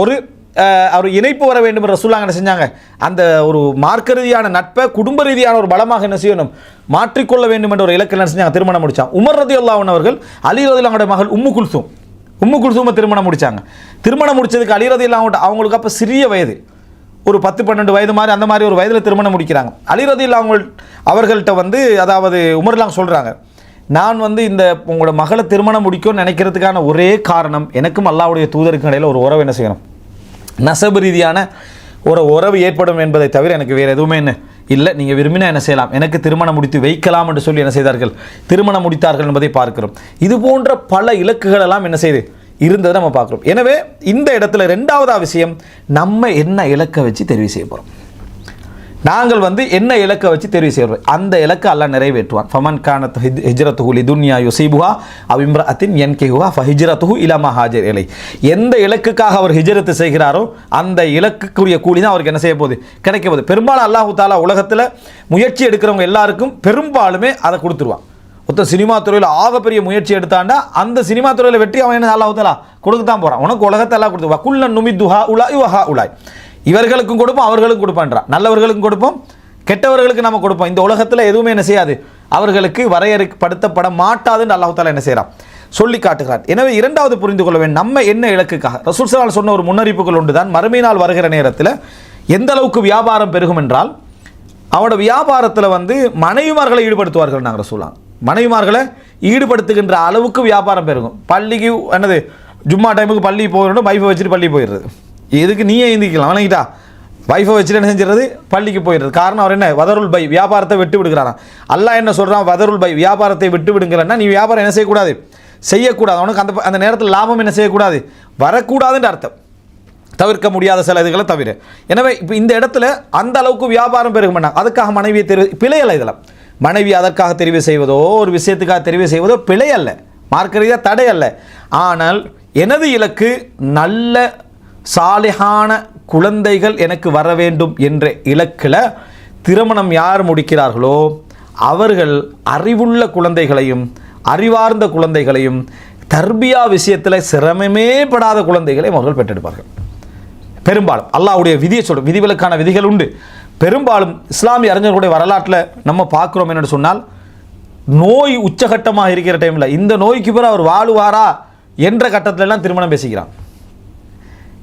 ஒரு இணைப்பு வர வேண்டும் என்று ரசூலுல்லாஹ் என்ன செஞ்சாங்க, அந்த ஒரு மார்க்க ரீதியான நட்பை குடும்ப ரீதியான ஒரு பலமாக என்ன செய்யணும் மாற்றிக்கொள்ள வேண்டும் என்ற ஒரு இலக்கில் என்ன செஞ்சாங்க, திருமணம் முடிச்சாங்க. உமர் ரலியல்லாஹு அன்ஹு அவர்கள் அலி ரலியல்லாஹு அன்ஹுடைய மகள் உம்மு குல்சூமை திருமணம் முடிச்சாங்க. திருமணம் முடிச்சதுக்கு அலி ரலியல்லாஹு அன்ஹு அவங்களுக்கு அப்போ சிறிய வயது, ஒரு 10-12 வயது மாதிரி அந்த மாதிரி ஒரு வயதில் திருமணம் முடிக்கிறாங்க. அலி ரலியல்லாஹு அவர்கள்ட்ட வந்து அதாவது உமர்லாம் சொல்கிறாங்க, நான் வந்து இந்த உங்களோட மகளை திருமணம் முடிக்கும்னு நினைக்கிறதுக்கான ஒரே காரணம் எனக்கும் அல்லாஹ்வுடைய தூதருக்கும் இடையில் ஒரு உறவு என்ன செய்யணும், நசபு ரீதியான ஒரு உறவு ஏற்படும் என்பதை தவிர எனக்கு வேறு எதுவுமே என்ன இல்லை. நீங்கள் விரும்பினா என்ன செய்யலாம், எனக்கு திருமணம் முடித்து வைக்கலாம் என்று சொல்லி என்ன செய்தார்கள், திருமணம் முடித்தார்கள் என்பதை பார்க்கிறோம். இது போன்ற பல இலக்குகள் எல்லாம் என்ன செய்து இருந்ததை நம்ம பார்க்குறோம். எனவே இந்த இடத்துல ரெண்டாவதா விஷயம், நம்ம என்ன இலக்கை வச்சு தெரிவு செய்ய போகிறோம். நாங்கள் வந்து என்ன இலக்கை வச்சு தெரிவு செய்கிறோம், அந்த இலக்கை அல்லாஹ் நிறைவேற்றுவான். ஃபமன் கானத் ஹிஜ்ரத்துஹு லிதுன்யா யுஸீபுஹா அவ் இம்ரஅத்தின் யன்கிஹுஹா ஃபஹிஜ்ரத்துஹு இலா மா ஹாஜர் இலை. எந்த இலக்குக்காக அவர் ஹிஜ்ரத் செய்கிறாரோ அந்த இலக்குக்குரிய கூலி தான் அவருக்கு என்ன செய்ய போகுது, கிடைக்க போகுது. பெரும்பாலும் அல்லாஹ் தஆலா உலகத்தில் முயற்சி எடுக்கிறவங்க எல்லாருக்கும் பெரும்பாலுமே அதை கொடுத்துருவான். ஒருத்தர் சினிமா துறையில் ஆகப்பெரிய முயற்சி எடுத்தாண்டா அந்த சினிமா துறையில் வெற்றி அவன் என்ன அல்லாஹ் தஆலா கொடுக்கத்தான் போகிறான். உனக்கு உலகத்தை எல்லாம் கொடுத்து வக்குல்லன் நுமித்துஹா உலாய் வஹா உலாய், இவர்களுக்கும் கொடுப்போம் அவர்களுக்கும் கொடுப்பான்றான். நல்லவர்களுக்கும் கொடுப்போம் கெட்டவர்களுக்கு நம்ம கொடுப்போம். இந்த உலகத்தில் எதுவுமே என்ன செய்யாது, அவர்களுக்கு வரையறுப்படுத்தப்பட மாட்டாதுன்னு அல்லாஹ் தஆலா என்ன செய்கிறான் சொல்லி காட்டுகிறான். எனவே இரண்டாவது புரிந்து கொள்ள வேண்டும், நம்ம என்ன இலக்குக்காக. ரசூல் ஸல்லல்லாஹு அலைஹி சொன்ன ஒரு முன்னறிப்புகள் உண்டு தான். மறுமை நாள் வருகிற நேரத்தில் எந்த அளவுக்கு வியாபாரம் பெருகும் என்றால், அவனோட வியாபாரத்தில் வந்து மனைவிமார்களை ஈடுபடுத்துவார்கள். நாங்கள் ரசூலுல்லாஹ் மனைவிமார்களை ஈடுபடுத்துகின்ற அளவுக்கு வியாபாரம் பெருகும். பள்ளிக்கு என்னது ஜும்மா டைமுக்கு பள்ளி போயிடணும், வைஃபை வச்சுட்டு பள்ளி போயிடுறது. எதுக்கு நீயே இந்திக்கலாம் வணங்கிட்டா, வைஃபை வச்சுட்டு என்ன செஞ்சிடறது, பள்ளிக்கு போயிடுறது. காரணம் அவர் என்ன, வதருல் பை, வியாபாரத்தை விட்டு விடுகிறாராம். அல்லாஹ் என்ன சொல்கிறான், வதருல் பை, வியாபாரத்தை விட்டு விடுங்கிறன்னா நீ வியாபாரம் என்ன செய்யக்கூடாது, செய்யக்கூடாது. அவனுக்கு அந்த நேரத்தில் லாபம் என்ன செய்யக்கூடாது, வரக்கூடாதுன்ற அர்த்தம், தவிர்க்க முடியாத சில இதுகளை தவிர. எனவே இப்போ இந்த இடத்துல அந்த அளவுக்கு வியாபாரம் பெருக மாட்டாங்க. அதுக்காக மனைவியை தெரிவு பிழையல்ல. இதெல்லாம் மனைவி அதற்காக தெரிவு செய்வதோ ஒரு விஷயத்துக்காக தெரிவு செய்வதோ பிழை அல்ல, மார்க்க ரீதியாக தடை அல்ல. ஆனால் எனது இலக்கு நல்ல சாலிஹான குழந்தைகள் எனக்கு வர வேண்டும் என்ற இலக்கில் திருமணம் யார் முடிக்கிறார்களோ அவர்கள் அறிவுள்ள குழந்தைகளையும் அறிவார்ந்த குழந்தைகளையும் தர்பியா விஷயத்தில் சிரமமே படாத குழந்தைகளையும் அவர்கள் பெற்றெடுப்பார்கள். பெரும்பாலும் அல்லாஹ்வுடைய விதியை சொல்கிறோம், விதிவிலக்கான விதிகள் உண்டு. பெரும்பாலும் இஸ்லாமிய அறிஞர்களுடைய வரலாற்றில் நம்ம பார்க்குறோம் என்னென்னு சொன்னால், நோய் உச்சகட்டமாக இருக்கிற டைமில் இந்த நோய்க்கு பிறகு அவர் வாழுவாரா என்ற கட்டத்திலெல்லாம் திருமணம் பேசிக்கிறான்.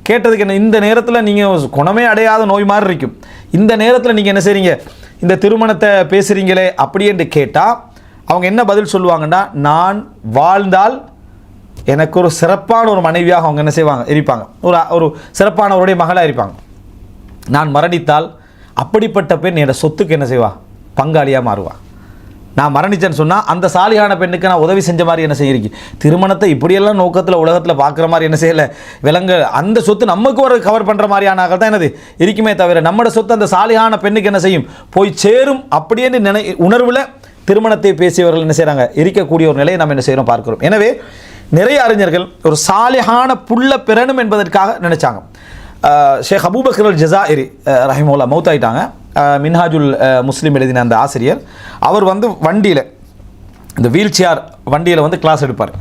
கேட்டதுக்கு என்ன, இந்த நேரத்தில் நீங்கள் குணமே அடையாத நோய் மாதிரி இருக்கும், இந்த நேரத்தில் நீங்கள் என்ன செய்கிறீங்க, இந்த திருமணத்தை பேசுகிறீங்களே அப்படி என்று கேட்டால் அவங்க என்ன பதில் சொல்லுவாங்கன்னா, நான் வாழ்ந்தால் எனக்கு ஒரு சிறப்பான ஒரு மனைவியாக அவங்க என்ன செய்வாங்க இருப்பாங்க, ஒரு சிறப்பானவருடைய மகளாக இருப்பாங்க. நான் மரணித்தால் அப்படிப்பட்ட பெண் என்னோட சொத்துக்கு என்ன செய்வா, பங்காளியாக மாறுவா. நான் மரணிச்சேன்னு சொன்னால் அந்த சாலியான பெண்ணுக்கு நான் உதவி செஞ்ச மாதிரி என்ன செய்யிருக்கு. திருமணத்தை இப்படியெல்லாம் நோக்கத்தில் உலகத்தில் பார்க்குற மாதிரி என்ன செய்யலை விலங்கு, அந்த சொத்து நமக்கு ஒரு கவர் பண்ணுற மாதிரியான தான் என்னது இருக்குமே தவிர நம்மளோட சொத்து அந்த சாலியான பெண்ணுக்கு என்ன செய்யும், போய் சேரும் அப்படின்னு உணர்வில் திருமணத்தை பேசியவர்கள் என்ன செய்கிறாங்க இருக்கக்கூடிய ஒரு நிலையை நம்ம என்ன செய்கிறோம் பார்க்குறோம். எனவே நிறைய அறிஞர்கள் ஒரு சாலிஹான புள்ள பெறணும் என்பதற்காக நினைச்சாங்க. ஷேக் அபூபக்கர் அல் ஜஸாயிரி ரஹிமஹுல்லாஹ் மௌத்தாயிட்டாங்க. மின்ஹாஜுல் முஸ்லிம் எழுதின அந்த ஆசிரியர், அவர் வந்து வண்டியில், இந்த வீல் சேர் வண்டியில் வந்து கிளாஸ் எடுப்பார்.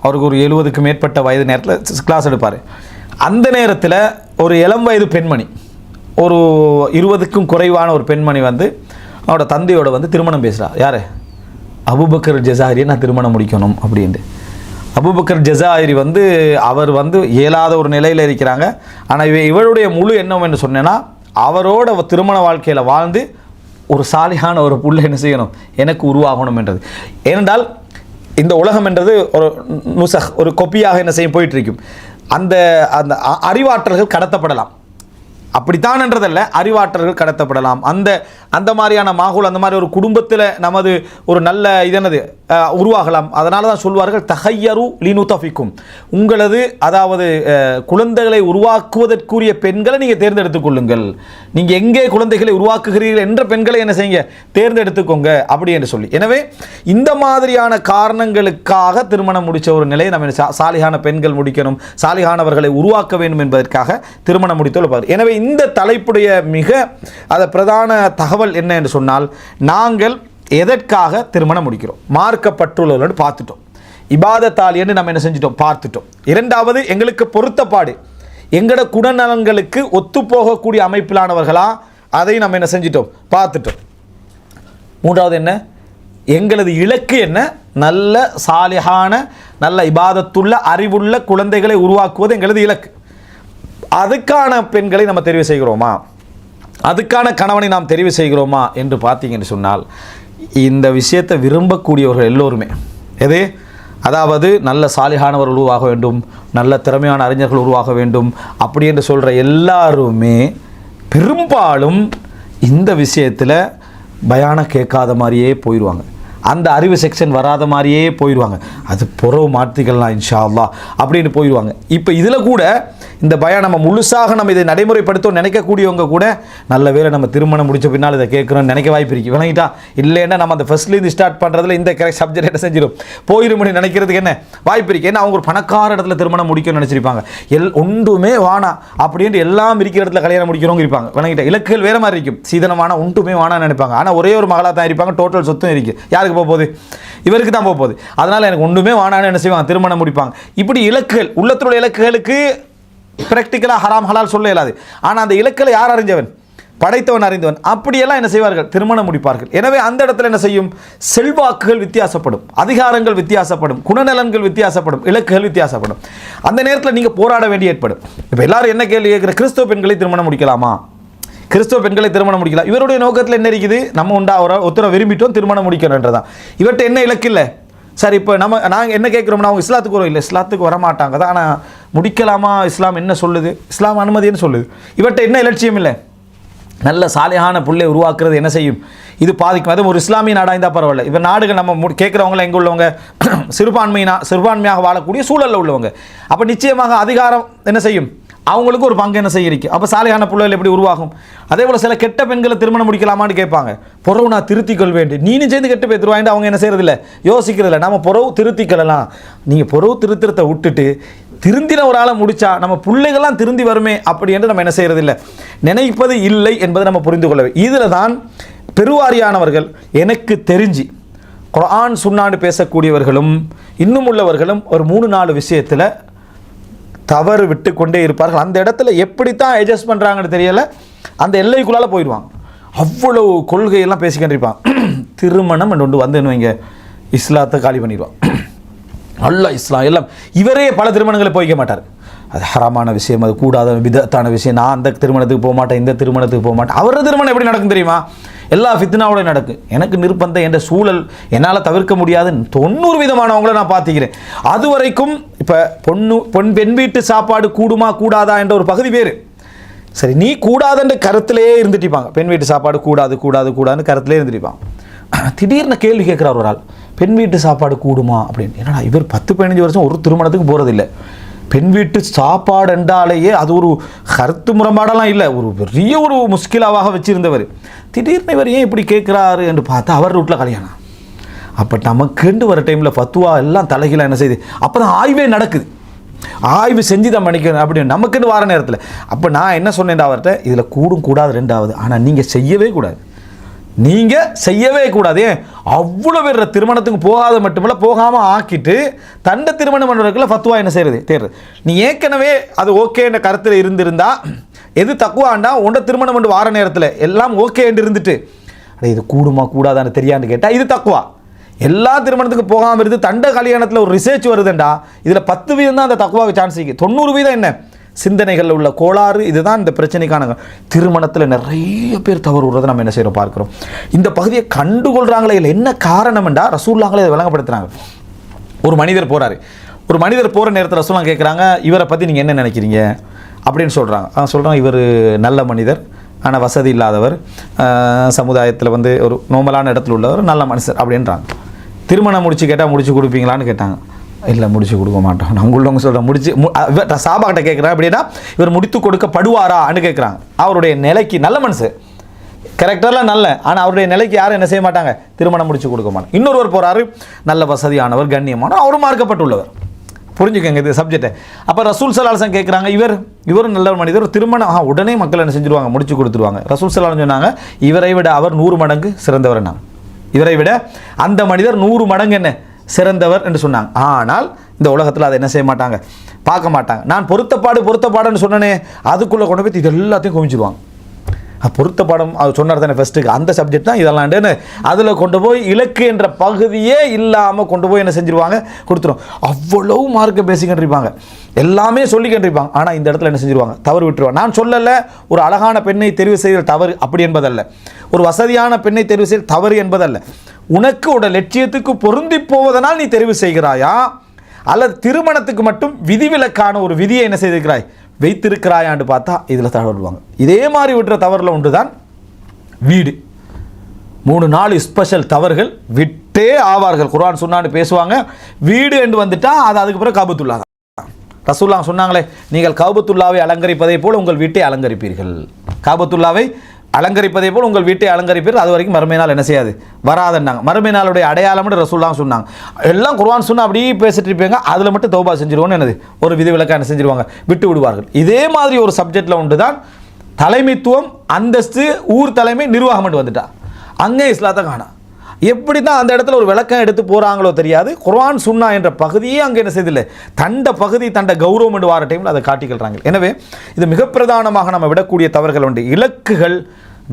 அவருக்கு ஒரு 70க்கு மேற்பட்ட வயது நேரத்தில் கிளாஸ் எடுப்பார். அந்த நேரத்தில் ஒரு இளம் வயது பெண்மணி, ஒரு 20க்கும் குறைவான ஒரு பெண்மணி வந்து அவரோட தந்தையோட வந்து திருமணம் பேசுகிறார். யார்? அபூபக்கர் ஜஸாயிரியை நான் திருமணம் முடிக்கணும் அப்படின்ட்டு. அபூபக்கர் ஜஸாயிரி வந்து அவர் வந்து இயலாத ஒரு நிலையில் இருக்கிறாங்க. ஆனால் இவருடைய முழு எண்ணம் என்று சொன்னேன்னா, அவரோட திருமண வாழ்க்கையில் வாழ்ந்து ஒரு சாலிஹான ஒரு புள்ள என்ன செய்யணும், எனக்கு உருவாகணும் என்றது. ஏனென்றால் இந்த உலகம் என்றது ஒரு நுசக், ஒரு கொப்பியாக என்ன செய்ய போயிட்டுருக்கும். அந்த அந்த அறிவாற்றல்கள் கடத்தப்படலாம், அப்படித்தான் என்றதல்ல, அறிவாற்றல்கள் கடத்தப்படலாம். அந்த அந்த மாதிரியான மாகூல், அந்த மாதிரி ஒரு குடும்பத்தில் நமது ஒரு நல்ல இதனது உருவாகலாம். அதனால தான் சொல்வார்கள், தஹையரு லினுதஃபிக்கும், உங்களது அதாவது குழந்தைகளை உருவாக்குவதற்குரிய பெண்களை நீங்கள் தேர்ந்தெடுத்துக் கொள்ளுங்கள். நீங்கள் எங்கே குழந்தைகளை உருவாக்குகிறீர்கள் என்ற பெண்களை என்ன செய்யுங்க, தேர்ந்தெடுத்துக்கோங்க அப்படி என்று சொல்லி. எனவே இந்த மாதிரியான காரணங்களுக்காக திருமணம் முடித்த ஒரு நிலையை நம்ம சாலிகான பெண்கள் முடிக்கணும், சாலிகானவர்களை உருவாக்க வேண்டும் என்பதற்காக திருமணம் முடித்துள்ள. எனவே இந்த தலைப்புடைய மிக பிரதான தகவல் என்ன என்று சொன்னால், நாங்கள் எதற்காக திருமணம் முடிக்கிறோம், மார்க்கப்பட்டுள்ளவர்களோடு பார்த்துட்டோம், இபாதத்தால் என்று நம்ம என்ன செஞ்சிட்டோம், பார்த்துட்டோம். இரண்டாவது, எங்களுக்கு பொருத்தப்பாடு, எங்களோட குணநலன்களுக்கு ஒத்துப்போகக்கூடிய அமைப்பிலானவர்களா, அதை நம்ம என்ன செஞ்சிட்டோம், பார்த்துட்டோம். மூன்றாவது என்ன, எங்களது இலக்கு என்ன, நல்ல சாலிஹான நல்ல இபாதத்துள்ள அறிவுள்ள குழந்தைகளை உருவாக்குவது எங்களது இலக்கு. அதுக்கான பெண்களை நம்ம தெரிவு செய்கிறோமா, அதுக்கான கணவனை நாம் தெரிவு செய்கிறோமா என்று பார்த்தீங்கன்னு சொன்னால், இந்த விஷயத்தை விரும்பக்கூடியவர்கள் எல்லோருமே எது, அதாவது நல்ல சாலிஹானவர் உருவாக வேண்டும், நல்ல திறமையான அறிஞர்கள் உருவாக வேண்டும் அப்படி என்று சொல்கிற எல்லாருமே பெரும்பாலும் இந்த விஷயத்தில் பயான கேட்காத மாதிரியே போயிடுவாங்க, அந்த அறிவு செக்ஷன் வராத மாதிரியே போயிடுவாங்க. அது புறவு மாற்றிக்கலாம் இன்ஷா அல்லாஹ் அப்படின்னு போயிடுவாங்க. இப்போ இதில் கூட இந்த பயம் நம்ம முழுசாக நம்ம இதை நடைமுறைப்படுத்த நினைக்கக்கூடியவங்க கூட, நல்ல வேளை நம்ம திருமணம் முடித்த பின்னால் இதை கேட்குறோன்னு நினைக்க வாய்ப்பு இருக்குது. விளங்கிட்டா? இல்லைன்னா நம்ம அந்த ஃபர்ஸ்ட்லேருந்து ஸ்டார்ட் பண்ணுறதுல இந்த சப்ஜெக்ட் என்ன செஞ்சிடும், போயிடும்னு நினைக்கிறதுக்கு என்ன வாய்ப்பு இருக்குது. ஏன்னா அவங்க ஒரு பணக்கார இடத்துல திருமணம் முடிக்கணும்னு நினச்சிருப்பாங்க. ஒன்றுமே வானா அப்படின்ட்டு எல்லாம் இருக்கிற இடத்துல கல்யாணம் முடிக்கிறவங்க இருப்பாங்க. விளங்கிட்டா? இலக்குகள் வேறு மாதிரி இருக்கும். சீதனமான ஒன்றுமே வானான்னு நினைப்பாங்க. ஆனால் ஒரே ஒரு மகளாக தான் இருப்பாங்க, டோட்டல் சொத்தும் இருக்குது. யாருக்கு போக போகுது? இவருக்கு தான் போக போகுது. அதனால் எனக்கு ஒன்றுமே வானான்னு என்ன செய்வாங்க, திருமணம் முடிப்பாங்க. இப்படி இலக்குகள், உள்ளத்துடைய இலக்குகளுக்கு பிராக்டிக்கலாக ஹராம் ஹலால் சொல்ல இயலாது. ஆனால் அந்த இலக்கில் யார் அறிஞ்சவன், படைத்தவன் அறிந்தவன், அப்படியெல்லாம் என்ன செய்வார்கள், திருமணம் முடிப்பார்கள். எனவே அந்த இடத்துல என்ன செய்யும், செல்வாக்குகள் வித்தியாசப்படும், அதிகாரங்கள் வித்தியாசப்படும், குணநலன்கள் வித்தியாசப்படும், இலக்குகள் வித்தியாசப்படும். அந்த நேரத்தில் நீங்கள் போராட வேண்டி ஏற்படும். இப்போ எல்லாரும் என்ன கேள்வி கேட்குற, கிறிஸ்தவ பெண்களை திருமணம் முடிக்கலாமா, கிறிஸ்தவ பெண்களை திருமணம் முடிக்கலாம். இவருடைய நோக்கத்தில் என்ன இருக்குது, நம்ம ஒருத்தரை விரும்பிட்டோம் திருமணம் முடிக்கணுன்றதான். இவர்கிட்ட என்ன இலக்கு இல்லை. சார் இப்போ நாங்கள் என்ன கேட்குறோம்னா, அவங்க இஸ்லாத்துக்கு வரும், இல்லை இஸ்லாத்துக்கு வரமாட்டாங்க தான், ஆனால் முடிக்கலாமா, இஸ்லாம் என்ன சொல்லுது, இஸ்லாம் அனுமதின்னு சொல்லுது. இவர்கிட்ட என்ன இலட்சியம் இல்லை, நல்ல சாலிஹான புள்ளை உருவாக்குறது என்ன செய்யும், இது பாதிக்கும். அதுவும் ஒரு இஸ்லாமிய நாடாக இருந்தால் பரவாயில்ல. இப்போ நாடுகள் நம்ம கேட்குறவங்கள எங்கே உள்ளவங்க, சிறுபான்மையாக வாழக்கூடிய சூழலில் உள்ளவங்க. அப்போ நிச்சயமாக அதிகாரம் என்ன செய்யும், அவங்களுக்கு ஒரு பங்கு என்ன செய்ய இருக்கு. அப்போ சாலிஹான பிள்ளைகள் எப்படி உருவாகும். அதே போல் சில கெட்ட பெண்களை திருமணம் முடிக்கலாமான்னு கேட்பாங்க. பொறவு நான் திருத்திக் கொள்வேன், நீனும் சேர்ந்து கெட்டு பேத்துருவாங்க. அவங்க என்ன செய்யறதில்ல, யோசிக்கிறதில்ல. நம்ம பொறவு திருத்திக்கலாம். நீங்கள் பொறவு திருத்திரத்தை விட்டுட்டு திருந்தின ஒரு ஆளை முடிச்சா நம்ம பிள்ளைகள்லாம் திருந்தி வருமே அப்படி என்று நம்ம என்ன செய்யறதில்லை, நினைப்பது இல்லை என்பதை நம்ம புரிந்து கொள்ளவே. இதில் தான் பெருவாரியானவர்கள் எனக்கு தெரிஞ்சு குர்ஆன் சுன்னான்னு பேசக்கூடியவர்களும் இன்னும் உள்ளவர்களும் ஒரு 3-4 விஷயத்தில் தவறு விட்டு கொண்டே இருப்பார்கள். அந்த இடத்துல எப்படித்தான் அட்ஜஸ்ட் பண்ணுறாங்கன்னு தெரியலை, அந்த எல்லைக்குள்ளால் போயிடுவாங்க. அவ்வளோ கொள்கையெல்லாம் பேசிக்கிட்டிருப்பாங்க. திருமணம் ஒன்று வந்துன்னு வைங்க, இஸ்லாத்தை காலி பண்ணிடுவான். அல்ல இஸ்லாம் எல்லாம் இவரே பல திருமணங்களை போய்க்க மாட்டார். அது ஹராமான விஷயம், அது கூடாத விதத்தான விஷயம். நான் அந்த திருமணத்துக்கு போக மாட்டேன், இந்த திருமணத்துக்கு போக மாட்டேன். அவரது திருமணம் எப்படி நடக்கும் தெரியுமா, எல்லா ஃபித்னாவோட நடக்கும். எனக்கு நிர்பந்தம் என்ற சூழல் என்னால் தவிர்க்க முடியாது. 90% நான் பார்த்துக்கிறேன். அது வரைக்கும் இப்போ பெண் வீட்டு சாப்பாடு கூடுமா கூடாதா என்ற ஒரு பகுதி வேறு. சரி, நீ கூடாதுன்ற கருத்திலேயே இருந்துட்டிப்பாங்க. பெண் வீட்டு சாப்பாடு கூடாதுன்னு கருத்திலே இருந்துட்டிப்பாங்க. திடீர்னு கேள்வி கேட்குறார் ஒரு ஆள், பெண் வீட்டு சாப்பாடு கூடுமா அப்படின்னு. என்னடா இவர் 10-15 வருஷம் ஒரு திருமணத்துக்கு போகிறதில்லை. பெண் வீட்டு சாப்பாடு என்றாலேயே அது ஒரு கருத்து முரண்பாடெல்லாம் இல்லை, ஒரு பெரிய ஒரு முஸ்கிலாவாக வச்சுருந்தவர். திடீர்னு இவர் ஏன் இப்படி கேட்குறாரு என்று பார்த்தா அவர் வீட்டில் கல்யாணம். அப்போ நமக்குண்டு வர டைமில் ஃபத்வா எல்லாம் தலைகீழ என்ன செய்யுது. அப்போ தான் ஆய்வே நடக்குது. ஆய்வு செஞ்சு தான் மன்னிக்கணும் அப்படின்னு நமக்குன்னு வர நேரத்தில். அப்போ நான் என்ன சொன்னேன் அவர்கிட்ட, இதில் கூடும் கூடாது ரெண்டாவது, ஆனால் நீங்கள் செய்யவே கூடாது. நீங்கள் செய்யவே கூடாது. அவ்வளோ பேர் திருமணத்துக்கு போகாத மட்டுமில்ல, போகாமல் ஆக்கிட்டு தண்டை திருமணம் பண்ணுறதுக்குள்ள ஃபத்வா என்ன செய்யறது தேர்றது. நீ ஏற்கனவே அது ஓகேன்ற கருத்தில் இருந்திருந்தா, எது தக்குவாண்டா உண்ட திருமணம் பண்ணி வார நேரத்தில் எல்லாம் ஓகேன்னு இருந்துட்டு இது கூடுமா கூடாதான்னு தெரியான்னு கேட்டால் இது தக்குவா. எல்லா திருமணத்துக்கு போகாமல் இருந்து தண்டை கல்யாணத்தில் ஒரு ரிசர்ச் வருதுண்டா, இதில் 10% தான் அந்த தக்குவாக்கு சான்ஸ் இருக்குது. 90% என்ன சிந்தனைகளில் உள்ள கோளாறு. இதுதான் இந்த பிரச்சனைக்கான. திருமணத்தில் நிறைய பேர் தவறு விடுறதை நம்ம என்ன செய்கிறோம் பார்க்குறோம். இந்த பகுதியை கண்டுகொள்கிறாங்களே இல்லை. என்ன காரணம்டா ரசூலுல்லாஹ்களே இதை விளங்கப்படுத்துகிறாங்க. ஒரு மனிதர் போகிறாரு. ஒரு மனிதர் போகிற நேரத்தில் ரசூலுல்லாஹ் கேட்குறாங்க, இவரை பற்றி நீங்கள் என்ன நினைக்கிறீங்க அப்படின்னு சொல்கிறாங்க. சொல்கிறாங்க, இவர் நல்ல மனிதர், ஆனால் வசதி இல்லாதவர், சமுதாயத்தில் வந்து ஒரு நோமலான இடத்துல உள்ளவர், நல்ல மனுஷர் அப்படின்றாங்க. திருமணம் முடிச்சு கேட்டால் முடிச்சு கொடுப்பீங்களான்னு கேட்டாங்க. இல்லை முடிச்சு கொடுக்க மாட்டோம். நான் உள்ளவங்க சொல்கிறேன் முடிச்சு சாபாக்கிட்ட கேட்குறேன் அப்படின்னா இவர் முடித்து கொடுக்கப்படுவாரான்னு கேட்குறாங்க. அவருடைய நிலைக்கு நல்ல மனுஷன், கேரக்டர்லாம் நல்ல, ஆனால் அவருடைய நிலைக்கு யாரும் என்ன செய்ய மாட்டாங்க, திருமணம் முடிச்சு கொடுக்க மாட்டாங்க. இன்னொருவர் போகிறாரு, நல்ல வசதியானவர், கண்ணியமானவர், அவரும் மார்க்கப்பட்டுள்ளவர். புரிஞ்சுக்கங்க இது சப்ஜெக்டை. அப்போ ரசூல் ஸல்லல்லாஹு அலைஹி வஸல்லம் கேட்குறாங்க, இவரும் நல்ல மனிதர், திருமணம் உடனே மக்கள் என்ன செஞ்சுருவாங்க, முடிச்சு கொடுத்துருவாங்க. ரசூல் ஸல்லல்லாஹு அலைஹி வஸல்லம் சொன்னாங்க, இவரை விட அவர் 100 மடங்கு சிறந்தவர். நான் இவரை விட அந்த மனிதர் 100 மடங்கு என்ன சிறந்தவர் என்று சொன்னாங்க. ஆனால் இந்த உலகத்தில் அதை என்ன செய்ய மாட்டாங்க, பார்க்க மாட்டாங்க. நான் பொருத்தப்பாடுன்னு சொன்னனே, அதுக்குள்ளே கொண்டு போய் இது எல்லாத்தையும் குவிச்சிடுவாங்க. பொருத்தப்பாடம் அது சொன்னார் தானே ஃபஸ்ட்டுக்கு, அந்த சப்ஜெக்ட் தான் இதெல்லாம்னு அதில் கொண்டு போய் இலக்கு என்ற பகுதியே இல்லாமல் கொண்டு போய் என்ன செஞ்சுருவாங்க, கொடுத்துரும். அவ்வளவு மார்க்கை பேசிக்கின்றிருப்பாங்க, எல்லாமே சொல்லிக்கின்றிருப்பாங்க. ஆனால் இந்த இடத்துல என்ன செஞ்சுருவாங்க, தவறு விட்டுருவாங்க. நான் சொல்லலை ஒரு அழகான பெண்ணை தெரிவு செய்தல் தவறு அப்படி என்பதல்ல, ஒரு வசதியான பெண்ணை தெரிவு செய்தல் தவறு என்பதல்ல. உனக்கு உடைய லட்சியத்துக்கு பொருந்தி போவதனால் நீ தெரிவு செய்கிறாயா, அல்லது திருமணத்துக்கு மட்டும் விதிவிலக்கான ஒரு விதியை என்ன செய்திருக்கிறாய், வைத்திருக்கிறாயான்னு பார்த்தா இதில் தவறுவாங்க. இதே மாதிரி விட்டுற தவறில் ஒன்று தான் வீடு. 3-4 ஸ்பெஷல் தவறுகள் விட்டே ஆவார்கள். குர்ஆன் சுன்னான்னு பேசுவாங்க. வீடு என்று வந்துட்டா அது அதுக்கு பிறகு காபத்துல்லா தான். ரசூலுல்லாஹ் சொன்னாங்களே, நீங்கள் காபத்துல்லாவை அலங்கரிப்பதை போல் உங்கள் வீட்டை அலங்கரிப்பீர்கள். காபத்துல்லாவை அலங்கரிப்பதை போல் உங்கள் வீட்டை அலங்கரிப்பீர்கள். அது வரைக்கும் மறுமை நாள் என்ன செய்யாது, வராதுன்னாங்க. மறுமை நாளுடைய அடையாளம்னு ரசூலுல்லாஹ் சொன்னாங்க. எல்லாம் குர்ஆன் சொன்னா அப்படியே பேசிட்டு இருப்பாங்க. அதில் மட்டும் தௌபா செஞ்சிருவோன்னு என்னது ஒரு விதிவிலக்கா என்ன செஞ்சிருவாங்க, விட்டு விடுவார்கள். இதே மாதிரி ஒரு சப்ஜெக்டில் ஒன்று தான் தலைமைத்துவம், அந்தஸ்து, ஊர் தலைமை, நிர்வாகம் வந்துட்டா அங்கே இஸ்லாத்தை காணா. எப்படி தான் அந்த இடத்துல ஒரு விளக்கம் எடுத்து போகிறாங்களோ தெரியாது. குர்ஆன் சுன்னா என்ற பகுதியே அங்கே என்ன செய்தில்லை, தண்ட பகுதி தண்ட கௌரவம் என்று வார டைமில் அதை காட்டிக்கிறாங்க. எனவே இது மிக பிரதானமாக நம்ம விடக்கூடிய தவறுகள் உண்டு. இலக்குகள்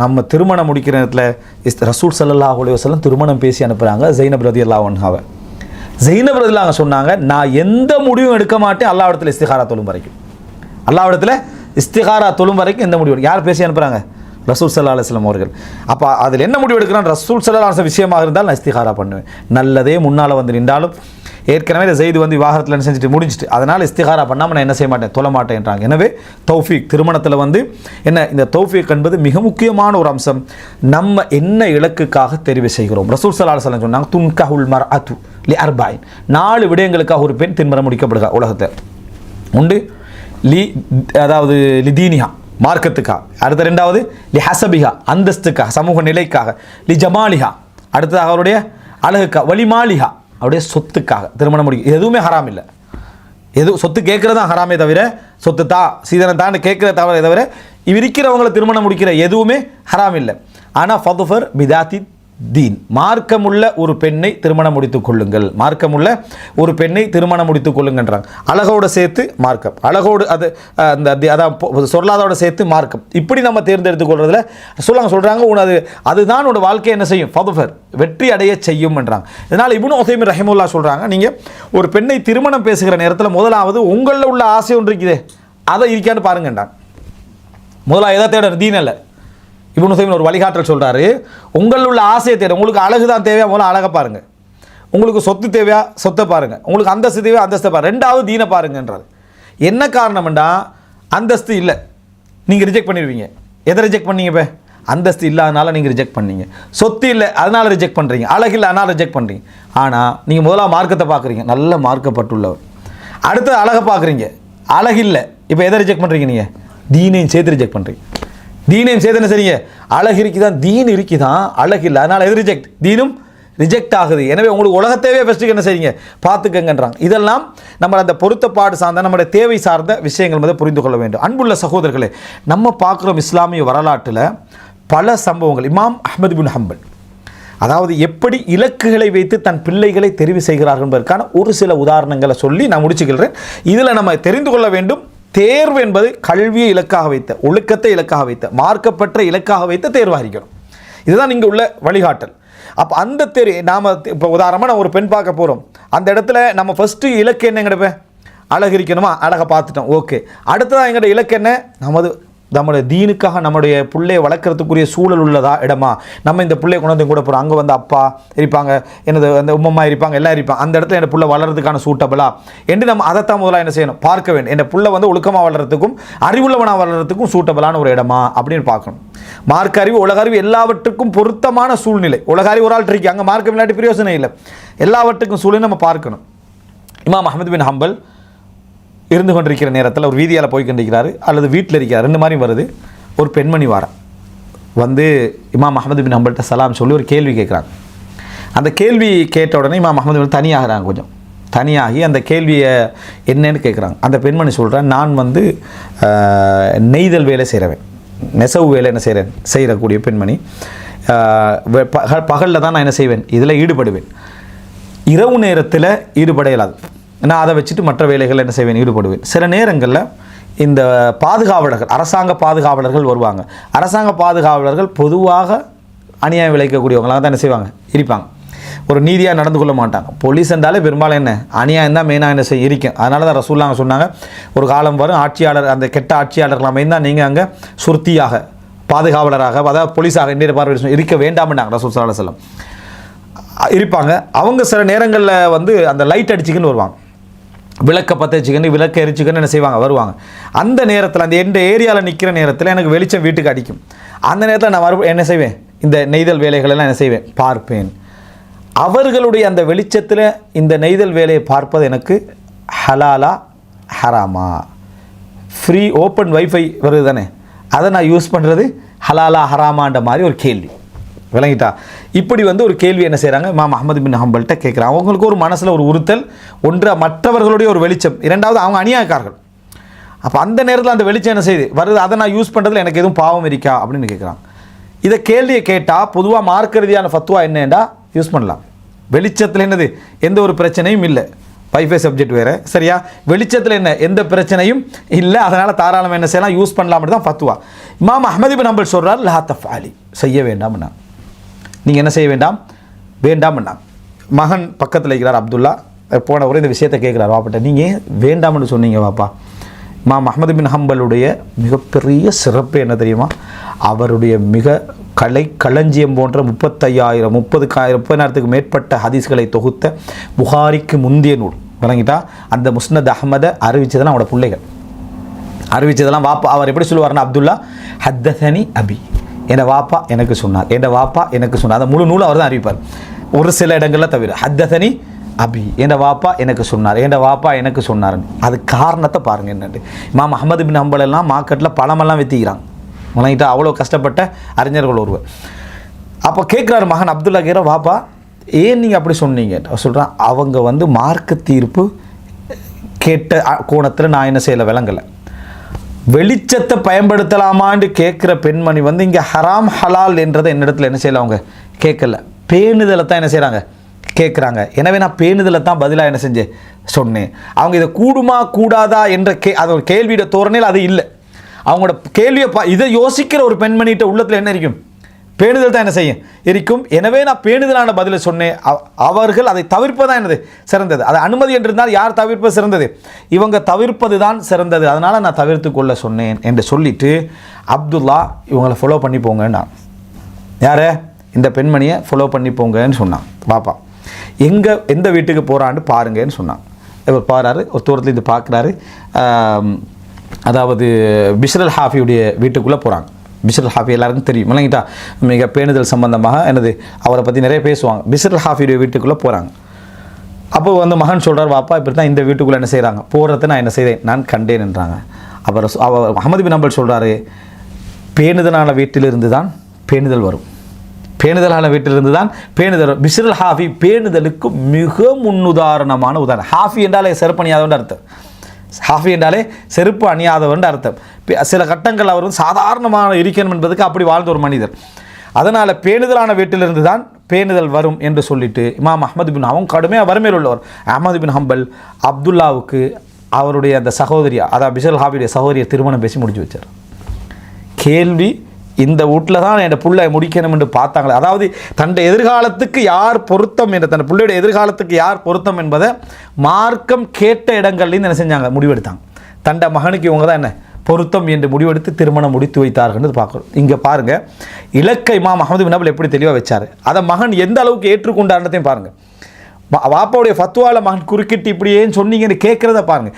நம்ம திருமணம் முடிக்கிற நேரத்தில் ரசூல் ஸல்லல்லாஹு அலைஹி வஸல்லம் திருமணம் பேசி அனுப்புகிறாங்க ஸைனப் ரலியல்லாஹு அன்ஹாவை. ஸைனப் ரலியல்லாஹு சொன்னாங்க, நான் எந்த முடிவும் எடுக்க மாட்டேன் அல்லாஹ்விடத்தில் இஸ்திகாரா தொழும் வரைக்கும். அல்லாஹ்விடத்தில் இஸ்திகாரா தொழும் வரைக்கும் எந்த முடிவு, யார் பேசி அனுப்புகிறாங்க, ரசூல் ஸல்லல்லாஹு அலைஹி வஸல்லம் அவர்கள். அப்போ அதில் என்ன முடிவு எடுக்கிறான், ரசூல் ஸல்லல்லாஹு அலைஹி வஸல்லம் விஷயமாக இருந்தால் நான் இஸ்திகாரா பண்ணுவேன். நல்லதே முன்னால் வந்து நின்றாலும், ஏற்கனவே இந்த ஸைது வந்து விவாகரத்தில் என்ன செஞ்சுட்டு முடிஞ்சிட்டு, அதனால் இஸ்திகாரா பண்ணாமல் நான் என்ன செய்ய மாட்டேன், தொழ மாட்டேன்றாங்க. எனவே தௌஃபீக் திருமணத்தில் வந்து என்ன, இந்த தௌஃபீக் என்பது மிக முக்கியமான ஒரு அம்சம். நம்ம என்ன இலக்குக்காக தெரிவு செய்கிறோம். ரசூல் ஸல்லல்லாஹு அலைஹி வஸல்லம் சொன்னாங்க, துன்கஹுல் மர்அத்து லி அர்பைன், 4 விடயங்களுக்காக ஒரு பெண் திருமணம் முடிக்கப்படுக உலகத்தில் உண்டு. அதாவது லிதீனிஹா மார்க்கத்துக்காக, அடுத்த 2வது லி ஹசபிஹா அந்தஸ்துக்காக சமூக நிலைக்காக, லி ஜமாலிஹா அடுத்ததாக அவருடைய அழகுக்காக, வலிமாலிஹா அவருடைய சொத்துக்காக திருமணம் முடிக்கும். எதுவுமே ஹராம் இல்லை. சொத்து கேட்குறது தான் ஹராமே தவிர, சொத்து தா சீதனம் தான் கேட்குற தவிர தவிர இருக்கிறவங்களை திருமணம் முடிக்கிற எதுவுமே ஹராம் இல்லை. ஆனால் ஃபதுஃபர் பிதாத்தி தீன், மார்க்கமுள்ள ஒரு பெண்ணை திருமணம் முடித்துக் கொள்ளுங்கள், மார்க்கமுள்ள ஒரு பெண்ணை திருமணம் முடித்துக் கொள்ளுங்கன்றாங்க. அழகோடு சேர்த்து மார்க்கம், அழகோடு அது அந்த அதான் சொல்லாதோட சேர்த்து மார்க்கம், இப்படி நம்ம தேர்ந்தெடுத்துக் கொள்றதுல சொல்கிறாங்க அதுதான் உன்னோட வாழ்க்கையை என்ன செய்யும், ஃபதுஃபர் வெற்றி அடைய செய்யும் என்றாங்க. இதனால் இப்னு உஸைமீன் ரஹிமஹுல்லாஹ் சொல்கிறாங்க, நீங்கள் ஒரு பெண்ணை திருமணம் பேசுகிற நேரத்தில் முதலாவது உங்களில் உள்ள ஆசை ஒன்று இருக்குதே அதை இருக்கான்னு பாருங்கன்றாங்க. முதலாவது எதை தேட, தீன் அல்ல. இப்னு உஸைமீன் ஒரு வழிகாட்டல் சொல்கிறாரு, உங்களில் உள்ள ஆசையை தேட, உங்களுக்கு அழகு தான் தேவையா, முதல்ல அழகை பாருங்கள். உங்களுக்கு சொத்து தேவையா, சொத்தை பாருங்கள். உங்களுக்கு அந்தஸ்து தேவையா, அந்தஸ்தை பாருங்கள். 2வது தீனை பாருங்கன்றார். என்ன காரணம்டா, அந்தஸ்து இல்லை நீங்கள் ரிஜெக்ட் பண்ணிடுவீங்க. எதை ரிஜெக்ட் பண்ணீங்க, இப்போ அந்தஸ்து இல்லாதனால நீங்கள் ரிஜெக்ட் பண்ணீங்க, சொத்து இல்லை அதனால் ரிஜெக்ட் பண்ணுறீங்க, அழகு இல்லை அதனால் ரிஜெக்ட் பண்ணுறீங்க. ஆனால் நீங்கள் முதல்ல மார்க்கத்தை பார்க்குறீங்க, நல்ல மார்க்கப்பட்டுள்ளவர். அடுத்தது அழகை பார்க்குறீங்க, அழகு இல்லை, இப்போ எதை ரிஜெக்ட் பண்ணுறீங்க, நீங்கள் தீனையும் சேர்த்து ரிஜெக்ட் பண்ணுறீங்க. தீனையும் சேர்த்து என்ன செய்றீங்க, அழகு இருக்குதான், தீன் இருக்குதான், அழகு இல்லை அதனால் எது ரிஜெக்ட், தீனும் ரிஜெக்ட் ஆகுது. எனவே உங்களுக்கு உலகத்தேவே ஃபஸ்ட்டுக்கு என்ன செய்யுங்க, பார்த்துக்கங்கன்றாங்க. இதெல்லாம் நம்ம அந்த பொருத்தப்பாடு சார்ந்த நம்முடைய தேவை சார்ந்த விஷயங்கள் வந்து புரிந்து கொள்ள வேண்டும். அன்புள்ள சகோதரர்களே, நம்ம பார்க்குறோம் இஸ்லாமிய வரலாற்றில் பல சம்பவங்கள். இமாம் அஹ்மது பின் ஹம்பல் அதாவது எப்படி இலக்குகளை வைத்து தன் பிள்ளைகளை தெரிவு செய்கிறார்கள் என்பதற்கான ஒரு சில உதாரணங்களை சொல்லி நான் முடிச்சுக்கிறேன். இதில் நம்ம தெரிந்து கொள்ள வேண்டும், தேர்வு என்பது கல்வியை இலக்காக வைத்த, ஒழுக்கத்தை இலக்காக வைத்த, மார்க்கப்பற்ற இலக்காக வைத்த தேர்வாகிக்கணும். இதுதான் இங்கே உள்ள வழிகாட்டல். அப்போ அந்த நாம் இப்போ உதாரணமாக நம்ம ஒரு பெண் பார்க்க போகிறோம். அந்த இடத்துல நம்ம ஃபஸ்ட்டு இலக்கு என்ன கிடைப்பேன், அழகு இருக்கணுமா, அழகை பார்த்துட்டோம், ஓகே. அடுத்ததாக எங்களோட இலக்கு என்ன, நம்முடைய தீனுக்காக நம்முடைய பிள்ளையை வளர்க்குறதுக்குரிய சூழல் உள்ளதா இடமா, நம்ம இந்த பிள்ளையை கொண்டு வந்து கூட போகிறோம், அங்கே வந்து அப்பா இருப்பாங்க, எனது அந்த உம்மம்மா இருப்பாங்க, எல்லாம் இருப்பாங்க, அந்த இடத்துல என் பிள்ளை வளர்கிறதுக்கான சூட்டபிளா என்று நம்ம அதைத்தான் முதலாக என்ன செய்யணும், பார்க்க வேண்டும். என் பிள்ளை வந்து ஒழுக்கமாக வளர்கிறதுக்கும் அறிவுள்ளவனாக வளர்கிறதுக்கும் சூட்டபிளான ஒரு இடமா அப்படின்னு பார்க்கணும். மார்க்க அறிவு உலக அறிவு எல்லாவற்றுக்கும் பொருத்தமான சூழ்நிலை. உலக அறிவு ஒரு ஆள் இருக்கு, அங்கே மார்க்க விளையாட்டு பிரயோசனம் இல்லை. எல்லாவற்றுக்கும் சூழ்நிலை நம்ம பார்க்கணும். இமாம் அஹ்மது பின் ஹம்பல் இருந்து கொண்டிருக்கிற நேரத்தில் ஒரு வீதியால் போய் கொண்டிருக்கிறாரு அல்லது வீட்டில் இருக்கிறார், ரெண்டு மாதிரி வருது. ஒரு பெண்மணி வந்து இமாம் அஹ்மது பின் ஹம்பல்கிட்ட சலாம் சொல்லி ஒரு கேள்வி கேட்குறாங்க. அந்த கேள்வி கேட்ட உடனே இமாம் அஹ்மது பின் தனியாகிறாங்க, கொஞ்சம் தனியாகி அந்த கேள்வியை என்னன்னு கேட்குறாங்க. அந்த பெண்மணி சொல்கிறேன், நான் வந்து நெய்தல் வேலை செய்கிறவன், நெசவு வேலை என்ன செய்கிறக்கூடிய பெண்மணி. பகலில் தான் நான் என்ன செய்வேன், இதில் ஈடுபடுவேன், இரவு நேரத்தில் ஈடுபட இயலாது. நான் அதை வச்சுட்டு மற்ற வேலைகள் என்ன செய்வேன், ஈடுபடுவேன். சில நேரங்களில் இந்த பாதுகாவலர்கள், அரசாங்க பாதுகாவலர்கள் வருவாங்க. அரசாங்க பாதுகாவலர்கள் பொதுவாக அநியாயம் விளைவிக்கக்கூடியவங்களாக தான் என்ன செய்வாங்க, இருப்பாங்க. ஒரு நீதியாக நடந்து கொள்ள மாட்டாங்க. போலீஸ் என்றாலே பெரும்பாலும் என்ன அநியாயம் தான் மெயினாக என்ன செய்ய இருக்கும். அதனால தான் ரசூலுல்லாஹ் சொன்னாங்க, ஒரு காலம் வரும் ஆட்சியாளர், அந்த கெட்ட ஆட்சியாளர்கள் அமைந்து தான் நீங்கள் அங்கே சுருத்தியாக பாதுகாவலராக, அதாவது போலீஸாக இந்திய பார்வை இருக்க வேண்டாம்னாங்க ரசூல் ஸல்லல்லாஹு அலைஹி வஸல்லம். இருப்பாங்க. அவங்க சில நேரங்களில் வந்து அந்த லைட் அடிச்சுக்கின்னு வருவாங்க, விளக்க பற்ற வச்சுக்கன்னு, விளக்க எரிச்சுக்கன்னு என்ன செய்வாங்க, வருவாங்க. அந்த நேரத்தில் அந்த எந்த ஏரியாவில் நிற்கிற நேரத்தில் எனக்கு வெளிச்சம் வீட்டுக்கு அடிக்கும். அந்த நேரத்தில் நான் என்ன செய்வேன், இந்த நெய்தல் வேலைகளெல்லாம் என்ன செய்வேன், பார்ப்பேன். அவர்களுடைய அந்த வெளிச்சத்தில் இந்த நெய்தல் வேலையை பார்ப்பது எனக்கு ஹலாலா ஹராமா, ஃப்ரீ ஓப்பன் வைஃபை வருது தானே, அதை நான் யூஸ் பண்ணுறது ஹலாலா ஹராமான்ற மாதிரி ஒரு கேள்வி விளங்கிட்டா. இப்படி வந்து ஒரு கேள்வி என்ன செய்கிறாங்க, இமாம் அஹ்மது பின் ஹம்பல்கிட்ட கேட்குறாங்க. அவங்களுக்கு ஒரு மனசில் ஒரு உறுத்தல், ஒன்று மற்றவர்களுடைய ஒரு வெளிச்சம், இரண்டாவது அவங்க அநியாயக்காரர்கள். அப்போ அந்த நேரத்தில் அந்த வெளிச்சம் என்ன செய்யுது வருது, அதை நான் யூஸ் பண்ணுறதுல எனக்கு எதுவும் பாவம் இருக்கா அப்படின்னு கேட்குறாங்க. இதை கேள்வியை கேட்டால் பொதுவாக மார்க்க ரீதியான ஃபத்வா என்னென்னா யூஸ் பண்ணலாம். வெளிச்சத்தில் என்னது எந்த ஒரு பிரச்சனையும் இல்லை, வைஃபை சப்ஜெக்ட் வேறு, சரியா. வெளிச்சத்தில் என்ன எந்த பிரச்சனையும் இல்லை, அதனால் தாராளமாக என்ன செய்யலாம், யூஸ் பண்ணலாம்னு தான் ஃபத்வா. இமாம் அஹ்மது பின் ஹம்பல் சொல்கிறார், லா தஃஅலி, செய்ய வேண்டாம்னா, நீங்கள் என்ன செய்ய வேண்டாம், வேண்டாம்னா. மகன் பக்கத்தில் இருக்கிறார் அப்துல்லா, போன ஒரு இந்த விஷயத்தை கேட்குறார் வாப்பாட்ட, நீங்கள் வேண்டாம்னு சொன்னீங்க வாப்பா. இமாம் அஹ்மது பின் ஹம்பலுடைய மிகப்பெரிய சிறப்பு என்ன தெரியுமா, அவருடைய மிக களஞ்சியம் போன்ற 30,000 மேற்பட்ட ஹதீஸ்களை தொகுத்த புகாரிக்கு முந்திய நூல் விளங்கிட்டா. அந்த முஸ்னத் அஹ்மதை அறிவிச்சதெல்லாம் அவனோட பிள்ளைகள் அறிவிச்சதெல்லாம் வாப்பா. அவர் எப்படி சொல்லுவார்னா, அப்துல்லா ஹத்தனி அபி, என் வாப்பா எனக்கு சொன்னார், என் வாப்பா எனக்கு சொன்னார். அந்த முழு நூல் அவர் தான் அறிவிப்பார், ஒரு சில இடங்களில் தவிர. ஹத்தனி அபி, என் வாப்பா எனக்கு சொன்னார், என் வாப்பா எனக்கு சொன்னார்னு. அது காரணத்தை பாருங்கள் என்னட்டு. இமாம் அஹ்மது பின் ஹம்பல் எல்லாம் மார்க்கெட்டில் பழமெல்லாம் விற்றுக்கிறாங்க விளங்கிட்டா, அவ்வளோ கஷ்டப்பட்ட அறிஞர்கள் ஒருவர். அப்போ கேட்குறாரு மகன் அப்துல்லா, கேட்குற வாப்பா ஏன் நீங்கள் அப்படி சொன்னீங்க சொல்கிறான். அவங்க வந்து மார்க்க தீர்ப்பு கேட்ட கோணத்தில் நான் என்ன செய்யலை, விளங்கலை. வெளிச்சத்தை பயன்படுத்தலாமான்னு கேட்குற பெண்மணி வந்து இங்கே ஹராம் ஹலால் என்றதை என்னிடத்தில் என்ன செய்யலை, அவங்க கேட்கல, பேணுதலை தான் என்ன செய்கிறாங்க, கேட்குறாங்க. எனவே நான் பேணுதலை தான் பதிலாக என்ன செஞ்சேன் சொன்னேன். அவங்க இதை கூடுமா கூடாதா என்ற அது ஒரு கேள்வியோட தோரணையில் அது இல்லை. அவங்களோட கேள்வியை இதை யோசிக்கிற ஒரு பெண்மணிகிட்ட உள்ளத்தில் என்ன இருக்கும், பேணுதல் தான் என்ன செய்யும் இருக்கும். எனவே நான் பேணுதலான பதிலை சொன்னேன். அவர்கள் அதை தவிர்ப்பதான் என்னது சிறந்தது. அது அனுமதி என்றிருந்தால் யார் தவிர்ப்பது சிறந்தது, இவங்க தவிர்ப்பது தான் சிறந்தது, அதனால் நான் தவிர்த்து கொள்ள சொன்னேன் என்று சொல்லிட்டு அப்துல்லா இவங்களை ஃபாலோ பண்ணி போங்கன்னா, யாரை, இந்த பெண்மணியை ஃபாலோ பண்ணி போங்கன்னு சொன்னான் பாப்பா. எந்த வீட்டுக்கு போகிறான்னு பாருங்கன்னு சொன்னான். இவர் பாராரு, ஒரு தூரத்தில் இது பார்க்குறாரு. அதாவது பிஷ்ர் அல் ஹாஃபியுடைய வீட்டுக்குள்ளே போகிறாங்க. பிஷ்ர் அல் ஹாஃபி எல்லாருக்கும் தெரியும் இல்லைங்கிட்டா, மிக பேணுதல் சம்பந்தமாக என்னது அவரை பற்றி நிறைய பேசுவாங்க. பிஷ்ர் அல் ஹாஃபியுடைய வீட்டுக்குள்ளே போகிறாங்க. அப்போ வந்து மகன் சொல்கிறார், வாப்பா இப்படி தான் இந்த வீட்டுக்குள்ளே என்ன செய்கிறாங்க, போகிறத நான் என்ன செய்தேன், நான் கண்டேன்ன்றாங்க. அவர் அஹ்மது பின் ஹம்பல் சொல்கிறாரு, பேணுதலான வீட்டிலிருந்து தான் பேணுதல் வரும். பேணுதலான வீட்டிலிருந்து தான் பேணுதல். பிஸ்ருல் ஹாஃபி பேணுதலுக்கு மிக முன்னுதாரணமான உதாரணம். ஹாஃபி என்றாலே செருப்பு அணியாதவன் அர்த்தம். ஹாஃபி என்றாலே செருப்பு அணியாதவன் அர்த்தம். சில கட்டங்கள் அவர் வந்து சாதாரணமான இருக்கணும் என்பதுக்கு அப்படி வாழ்ந்த ஒரு மனிதர். அதனால் பேணுதலான வீட்டிலிருந்து தான் பேணுதல் வரும் என்று சொல்லிட்டு இமாம் அஹ்மது பின் அவங்க கடுமையாக வறுமையில் உள்ளவர் அஹ்மது பின் ஹம்பல் அப்துல்லாவுக்கு அவருடைய அந்த சகோதரியா, அதாவது பிஸ்ருல் ஹாஃபியுடைய சகோதரியை திருமணம் பேசி முடிச்சு வச்சார். கேள்வி, இந்த வீட்டில் தான் என் பிள்ளை முடிக்கணும் என்று பார்த்தாங்களே, அதாவது தன்னுடைய எதிர்காலத்துக்கு யார் பொருத்தம் என்ற தன் பிள்ளையுடைய எதிர்காலத்துக்கு யார் பொருத்தம் என்பதை மார்க்கம் கேட்ட இடங்கள்லேருந்து என்ன செஞ்சாங்க, முடிவெடுத்தாங்க. தன்னுடைய மகனுக்கு இவங்க தான் என்ன பொருத்தம் என்று முடிவெடுத்து திருமணம் முடித்து வைத்தார்கள் பார்க்குறோம். இங்கே பாருங்கள், இலக்கை இமாம் அஹ்மது பின் ஹம்பல் எப்படி தெளிவாக வச்சார், அதை மகன் எந்த அளவுக்கு ஏற்றுக்கொண்டார்ன்றதையும் பாருங்கள். வாப்பாவுடைய ஃபத்வாவில் மகன் குறுக்கிட்டு இப்படியே சொன்னீங்கன்னு கேட்குறத பாருங்கள்.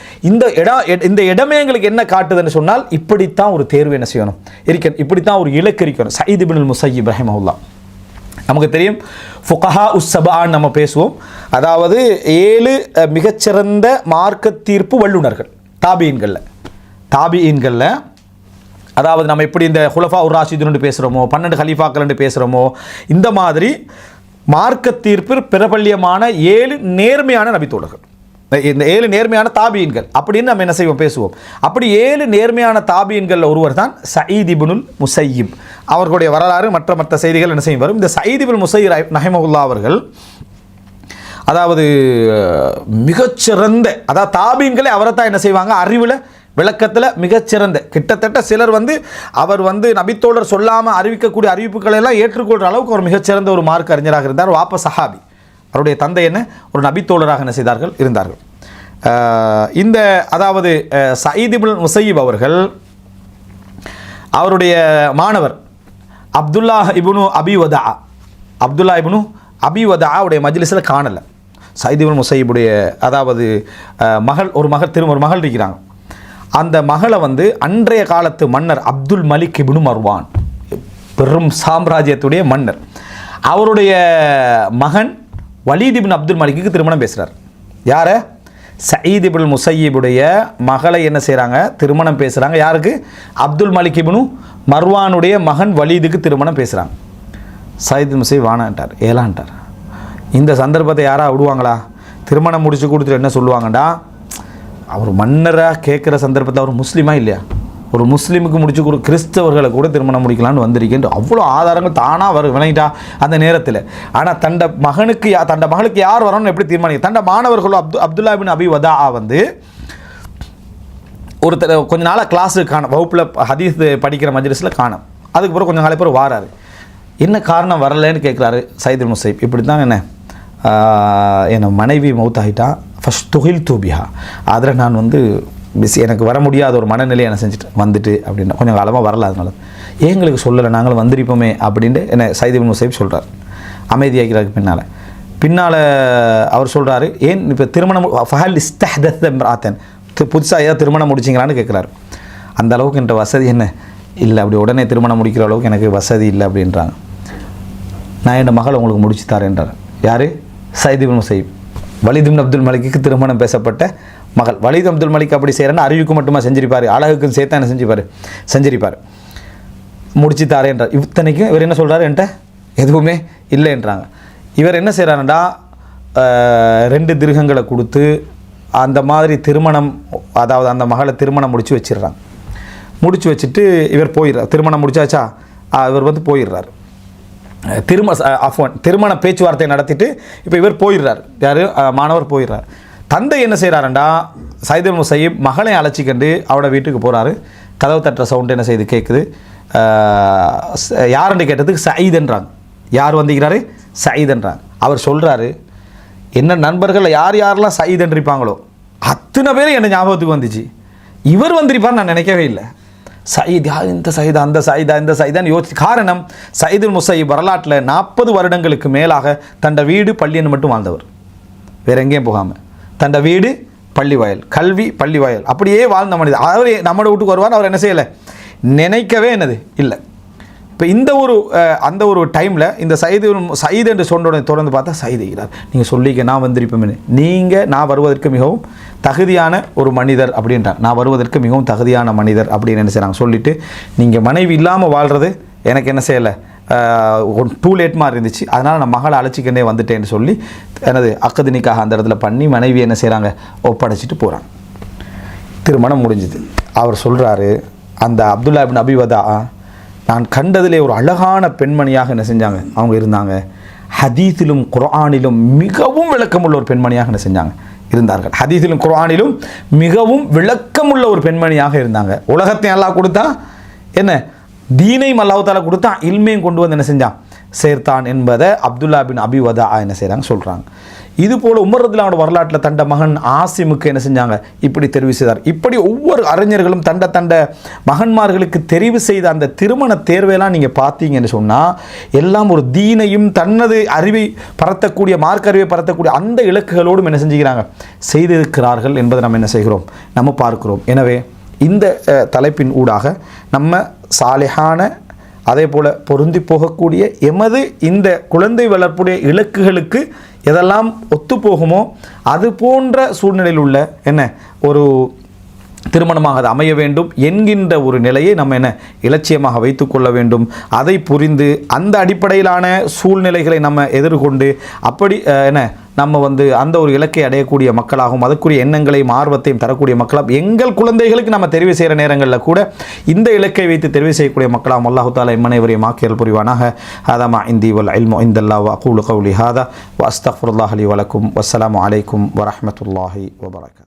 இந்த இடமே எங்களுக்கு என்ன காட்டுதுன்னு சொன்னால், இப்படித்தான் ஒரு தேர்வு என்ன செய்யணும் இருக்கணும், இப்படித்தான் ஒரு இலக்கு இருக்கணும். சயீத் இப்னுல் முஸய்யிப் ரஹிமஹுல்லாஹ், நமக்கு தெரியும் ஃபுகஹா உஸ்ஸபான்னு நம்ம பேசுவோம். அதாவது 7 மிகச்சிறந்த மார்க்க தீர்ப்பு வல்லுநர்கள் தாபியீன்களில், அதாவது நம்ம எப்படி இந்த ஹுலஃபா உர் ராஷிதுன்னு பேசுகிறோமோ, 12 ஹலீஃபாக்கள் பேசுகிறோமோ, இந்த மாதிரி மார்க்க தீர்ப்பில் பிரபல்யமான 7 நேர்மையான நபித்தோழர்கள், இந்த 7 நேர்மையான தாபியீன்கள் அப்படின்னு நம்ம என்ன செய்வோம் பேசுவோம். அப்படி 7 நேர்மையான தாபியீன்களில் ஒருவர் தான் சயீத் இப்னுல் முஸய்யிப். அவர்களுடைய வரலாறு மற்ற செய்திகள் என்ன செய்யும் வரும். இந்த சயீத் இப்னுல் முஸய்யிப் ரஹிமஹுல்லாஹ் அவர்கள் அதாவது மிகச்சிறந்த, அதாவது தாபியீன்களே அவரை தான் என்ன செய்வாங்க, அறிவில் விளக்கத்தில் மிகச்சிறந்த, கிட்டத்தட்ட சிலர் அவர் நபித்தோழர் சொல்லாமல் அறிவிக்கக்கூடிய அறிவிப்புகளை எல்லாம் ஏற்றுக்கொள்கிற அளவுக்கு ஒரு மிகச்சிறந்த ஒரு மார்க்க அறிஞராக இருந்தார். வாப்ப சஹாபி, அவருடைய தந்தை என்ன ஒரு நபித்தோழராக என்ன செய்தார்கள் இருந்தார்கள். இந்த அதாவது சயீத் இப்னுல் முஸய்யிப் அவர்கள் அவருடைய மாணவர் அப்துல்லா இப்னு அபி வதா உடைய மஜ்லிஸில் காணலை. சயீத் இப்னுல் முஸய்யிபுடைய அதாவது ஒரு மகள் இருக்கிறாங்க. அந்த மகளை அன்றைய காலத்து மன்னர் அப்துல் மலிக் இப்னு மர்வான், பெரும் சாம்ராஜ்யத்துடைய மன்னர், அவருடைய மகன் வலீத் இப்னு அப்துல் மலிக்கு திருமணம் பேசுகிறார். யாரை? சயீத் இப்னுல் முஸய்யிபுடைய மகளை என்ன செய்கிறாங்க, திருமணம் பேசுகிறாங்க. யாருக்கு? அப்துல் மலிக் இப்னு மர்வானுடைய மகன் வலீதுக்கு திருமணம் பேசுகிறாங்க. சயீத் முஸய்யிப் வானான்ட்டார், ஏலான்ட்டார். இந்த சந்தர்ப்பத்தை யாராக விடுவாங்களா? திருமணம் முடிச்சு கொடுத்துட்டு என்ன சொல்லுவாங்கடா, அவர் மன்னராக கேட்குற சந்தர்ப்பத்தில் அவர் முஸ்லீமா இல்லையா, ஒரு முஸ்லீமுக்கு முடிச்சு கொடு, கிறிஸ்தவர்களை கூட திருமணம் முடிக்கலான்னு வந்திருக்கேன், அவ்வளோ ஆதாரங்கள் தானாக விளங்கிட்டா அந்த நேரத்தில். ஆனால் தண்ட மகளுக்கு யார் வரணும்னு எப்படி தீர்மானிக்க, தண்ட மாணவர்களோ அப்துல்லா பின் அபி வதா கொஞ்ச நாளாக கிளாஸுக்கு காணும், வகுப்பில் ஹதீஸ் படிக்கிற மஜ்லிஸில் காணும். அதுக்கு பிறகு கொஞ்சம் நாளைக்கு பிறகு வாராரு. என்ன காரணம் வரலன்னு கேட்குறாரு சயீத் இப்னுல் முஸய்யிப். இப்படி தான் என் மனைவி மௌத்தாகிட்டா, ஃபஸ்ட் துகில் தூபியா, அதில் நான் எனக்கு வர முடியாத ஒரு மனநிலையை என்ன செஞ்சுட்டு அப்படின்னா கொஞ்சம் காலமாக வரல, அதனால எங்களுக்கு சொல்லலை, நாங்களும் வந்திருப்போமே அப்படின்ட்டு என்ன சயீத் இப்னுல் முஸய்யிப் சொல்கிறார். அமைதியாகிறாருக்கு பின்னால் அவர் சொல்கிறாரு, ஏன் இப்போ திருமணம் ஃபஹல் இஸ்தஹதத் இம்ராத்தன், புதுசாக ஏதாவது திருமணம் முடிச்சிங்களான்னு கேட்குறாரு. அந்த அளவுக்கு என்கிட்ட வசதி என்ன இல்லை, அப்படி உடனே திருமணம் முடிக்கிற அளவுக்கு எனக்கு வசதி இல்லை அப்படின்றாங்க. நான் என் மகளை உங்களுக்கு முடிச்சு தரேன்றார். யார்? சயீத் இப்னுல் முஸய்யிப், வலீத் இப்னு அப்துல் மலிக்கு திருமணம் பேசப்பட்ட மகள். வலீத் அப்துல் மலிக் அப்படி செய்கிறேன்னா அறிவுக்கு மட்டுமா செஞ்சிருப்பார், அழகுக்கும் சேர்த்தா என்ன செஞ்சிருப்பார். முடிச்சு தாரேன்றார். இத்தனைக்கும் இவர் என்ன சொல்கிறார், என்கிட்ட எதுவுமே இல்லைன்றாங்க. இவர் என்ன செய்கிறாருண்டா, 2 திர்ஹங்களை கொடுத்து அந்த மாதிரி திருமணம், அதாவது அந்த மகளை திருமணம் முடித்து வச்சிடுறாங்க. முடிச்சு வச்சுட்டு இவர் போயிடுறார். திருமணம் முடிச்சாச்சா, இவர் போயிடுறார். திருமண பேச்சுவார்த்தை நடத்திட்டு இப்போ இவர் போயிடுறார். யார்? மாணவர் போயிடுறார். தந்தை என்ன செய்கிறாருண்டா, சயீத் இப்னுல் முஸய்யிப் மகளை அழைச்சிக்கண்டு அவரோட வீட்டுக்கு போகிறாரு. கதவு தட்டுற சவுண்டு என்ன செய்து கேட்குது. யாருன்னு கேட்டதுக்கு சயீத்ன்றாங்க. யார் வந்திருக்கிறாரு? சயீத்ன்றாங்க. அவர் சொல்கிறாரு, என்ன நண்பர்கள் யாரெல்லாம் சயீத் இருப்பாங்களோ அத்தனை பேர் என்ன ஞாபகத்துக்கு வந்துச்சு, இவர் வந்திருப்பார் நான் நினைக்கவே இல்லை. சயீத், இந்த சயீதா அந்த சயீதா இந்த சயீதான்னு யோசிச்சு. காரணம், சயீத் இப்னுல் முஸய்யிப் வரலாற்றில் 40 வருடங்களுக்கு மேலாக தண்ட வீடு பள்ளின்னு மட்டும் வாழ்ந்தவர், வேற எங்கேயும் போகாமல். தண்ட வீடு பள்ளிவாயல், கல்வி பள்ளிவாயல், அப்படியே வாழ்ந்த மனிதர். அவர் நம்மளோட வீட்டுக்கு வருவார், அவர் என்ன செய்யலை, நினைக்கவே இல்லை. இப்போ அந்த ஒரு டைமில் இந்த சயீத் என்று சொன்ன தொடர்ந்து பார்த்தா சயீத் இருக்கிறார். நீங்கள் சொல்லிக்க நான் வந்திருப்பேன், நான் வருவதற்கு மிகவும் தகுதியான ஒரு மனிதர் அப்படின்றார். நான் வருவதற்கு மிகவும் தகுதியான மனிதர் அப்படின்னு என்ன செய்கிறாங்க சொல்லிவிட்டு, நீங்கள் மனைவி இல்லாமல் வாழ்கிறது எனக்கு என்ன செய்யலை, டூ லேட் மாதிரி இருந்துச்சு, அதனால் நான் மகளை அழைச்சிக்கிட்டே வந்துட்டேன்னு சொல்லி எனது அக்கது நிக்காக அந்த இடத்துல பண்ணி மனைவி என்ன செய்கிறாங்க, ஒப்படைச்சிட்டு போகிறாங்க. திருமணம் முடிஞ்சுது. அவர் சொல்கிறாரு, அந்த அப்துல்லா இப்னு அபி வதா நான் கண்டதிலே ஒரு அழகான பெண்மணியாக என்ன செஞ்சாங்க, அவங்க இருந்தாங்க. ஹதீஸிலும் குர்ஆனிலும் மிகவும் விளக்கமுள்ள ஒரு பெண்மணியாக என்ன செஞ்சாங்க, இருந்தார்கள். ஹதீஸிலும் குர்ஆனிலும் மிகவும் விளக்கமுள்ள ஒரு பெண்மணியாக இருந்தாங்க. உலகத்தை அல்லாஹ் கொடுத்தா என்ன, தீனையும் அல்லாஹ் தஆலா கொடுத்தா, இல்மையும் கொண்டு வந்து என்ன செஞ்சான், சேர்த்தான் என்பதை அப்துல்லா பின் அபி வதா என்ன செய்கிறாங்க, சொல்கிறாங்க. இது போல் உமர் ரலியல்லாஹு வரலாற்றில் தண்ட மகன் ஆசிமுக்கு என்ன செஞ்சாங்க, இப்படி தெரிவு செய்தார். இப்படி ஒவ்வொரு அறிஞர்களும் தண்ட மகன்மார்களுக்கு தெரிவு செய்த அந்த திருமண தேர்வையெல்லாம் நீங்கள் பார்த்தீங்கன்னு சொன்னால் எல்லாம் ஒரு தீனையும் தனது அறிவை பரத்தக்கூடிய மார்க்க அறிவை பரத்தக்கூடிய அந்த இலக்குகளோடும் என்ன செஞ்சுக்கிறாங்க, செய்திருக்கிறார்கள் என்பதை நம்ம என்ன செய்கிறோம், நம்ம பார்க்கிறோம். எனவே இந்த தலைப்பின் ஊடாக நம்ம சாலிஹான அதே போல் பொருந்தி போகக்கூடிய எமது இந்த குழந்தை வளர்ப்புடைய இலக்குகளுக்கு எதெல்லாம் ஒத்து போகுமோ அது போன்ற சூழ்நிலையில் உள்ள என்ன ஒரு திருமணமாக அது அமைய வேண்டும் என்கின்ற ஒரு நிலையை நம்ம என்ன இலட்சியமாக வைத்துக்கொள்ள வேண்டும். அதை புரிந்து அந்த அடிப்படையிலான சூழ்நிலைகளை நம்ம எதிர்கொண்டு அப்படி என்ன நம்ம அந்த ஒரு இலக்கை அடையக்கூடிய மக்களாகவும் அதற்குரிய எண்ணங்களையும் ஆர்வத்தையும் தரக்கூடிய மக்களாக எங்கள் குழந்தைகளுக்கு நம்ம தெரிவு செய்கிற நேரங்களில் கூட இந்த இலக்கை வைத்து தெரிவு செய்யக்கூடிய மக்களாகவும் அல்லாஹு தஆலா இம்மனைவரையும் ஆக்கியல் புரிவானாக. ஹாதா இந்தி வல் இல்மு இந்தல்லாஹ் வ அகூலு கௌலி ஹாதா வ அஸ்தக்ஃபிருல்லாஹ் லி வ லக்கும் வஸ்ஸலாமு அலைக்கும் வ ரஹ்மத்துல்லாஹி வ பரகாத்துஹு.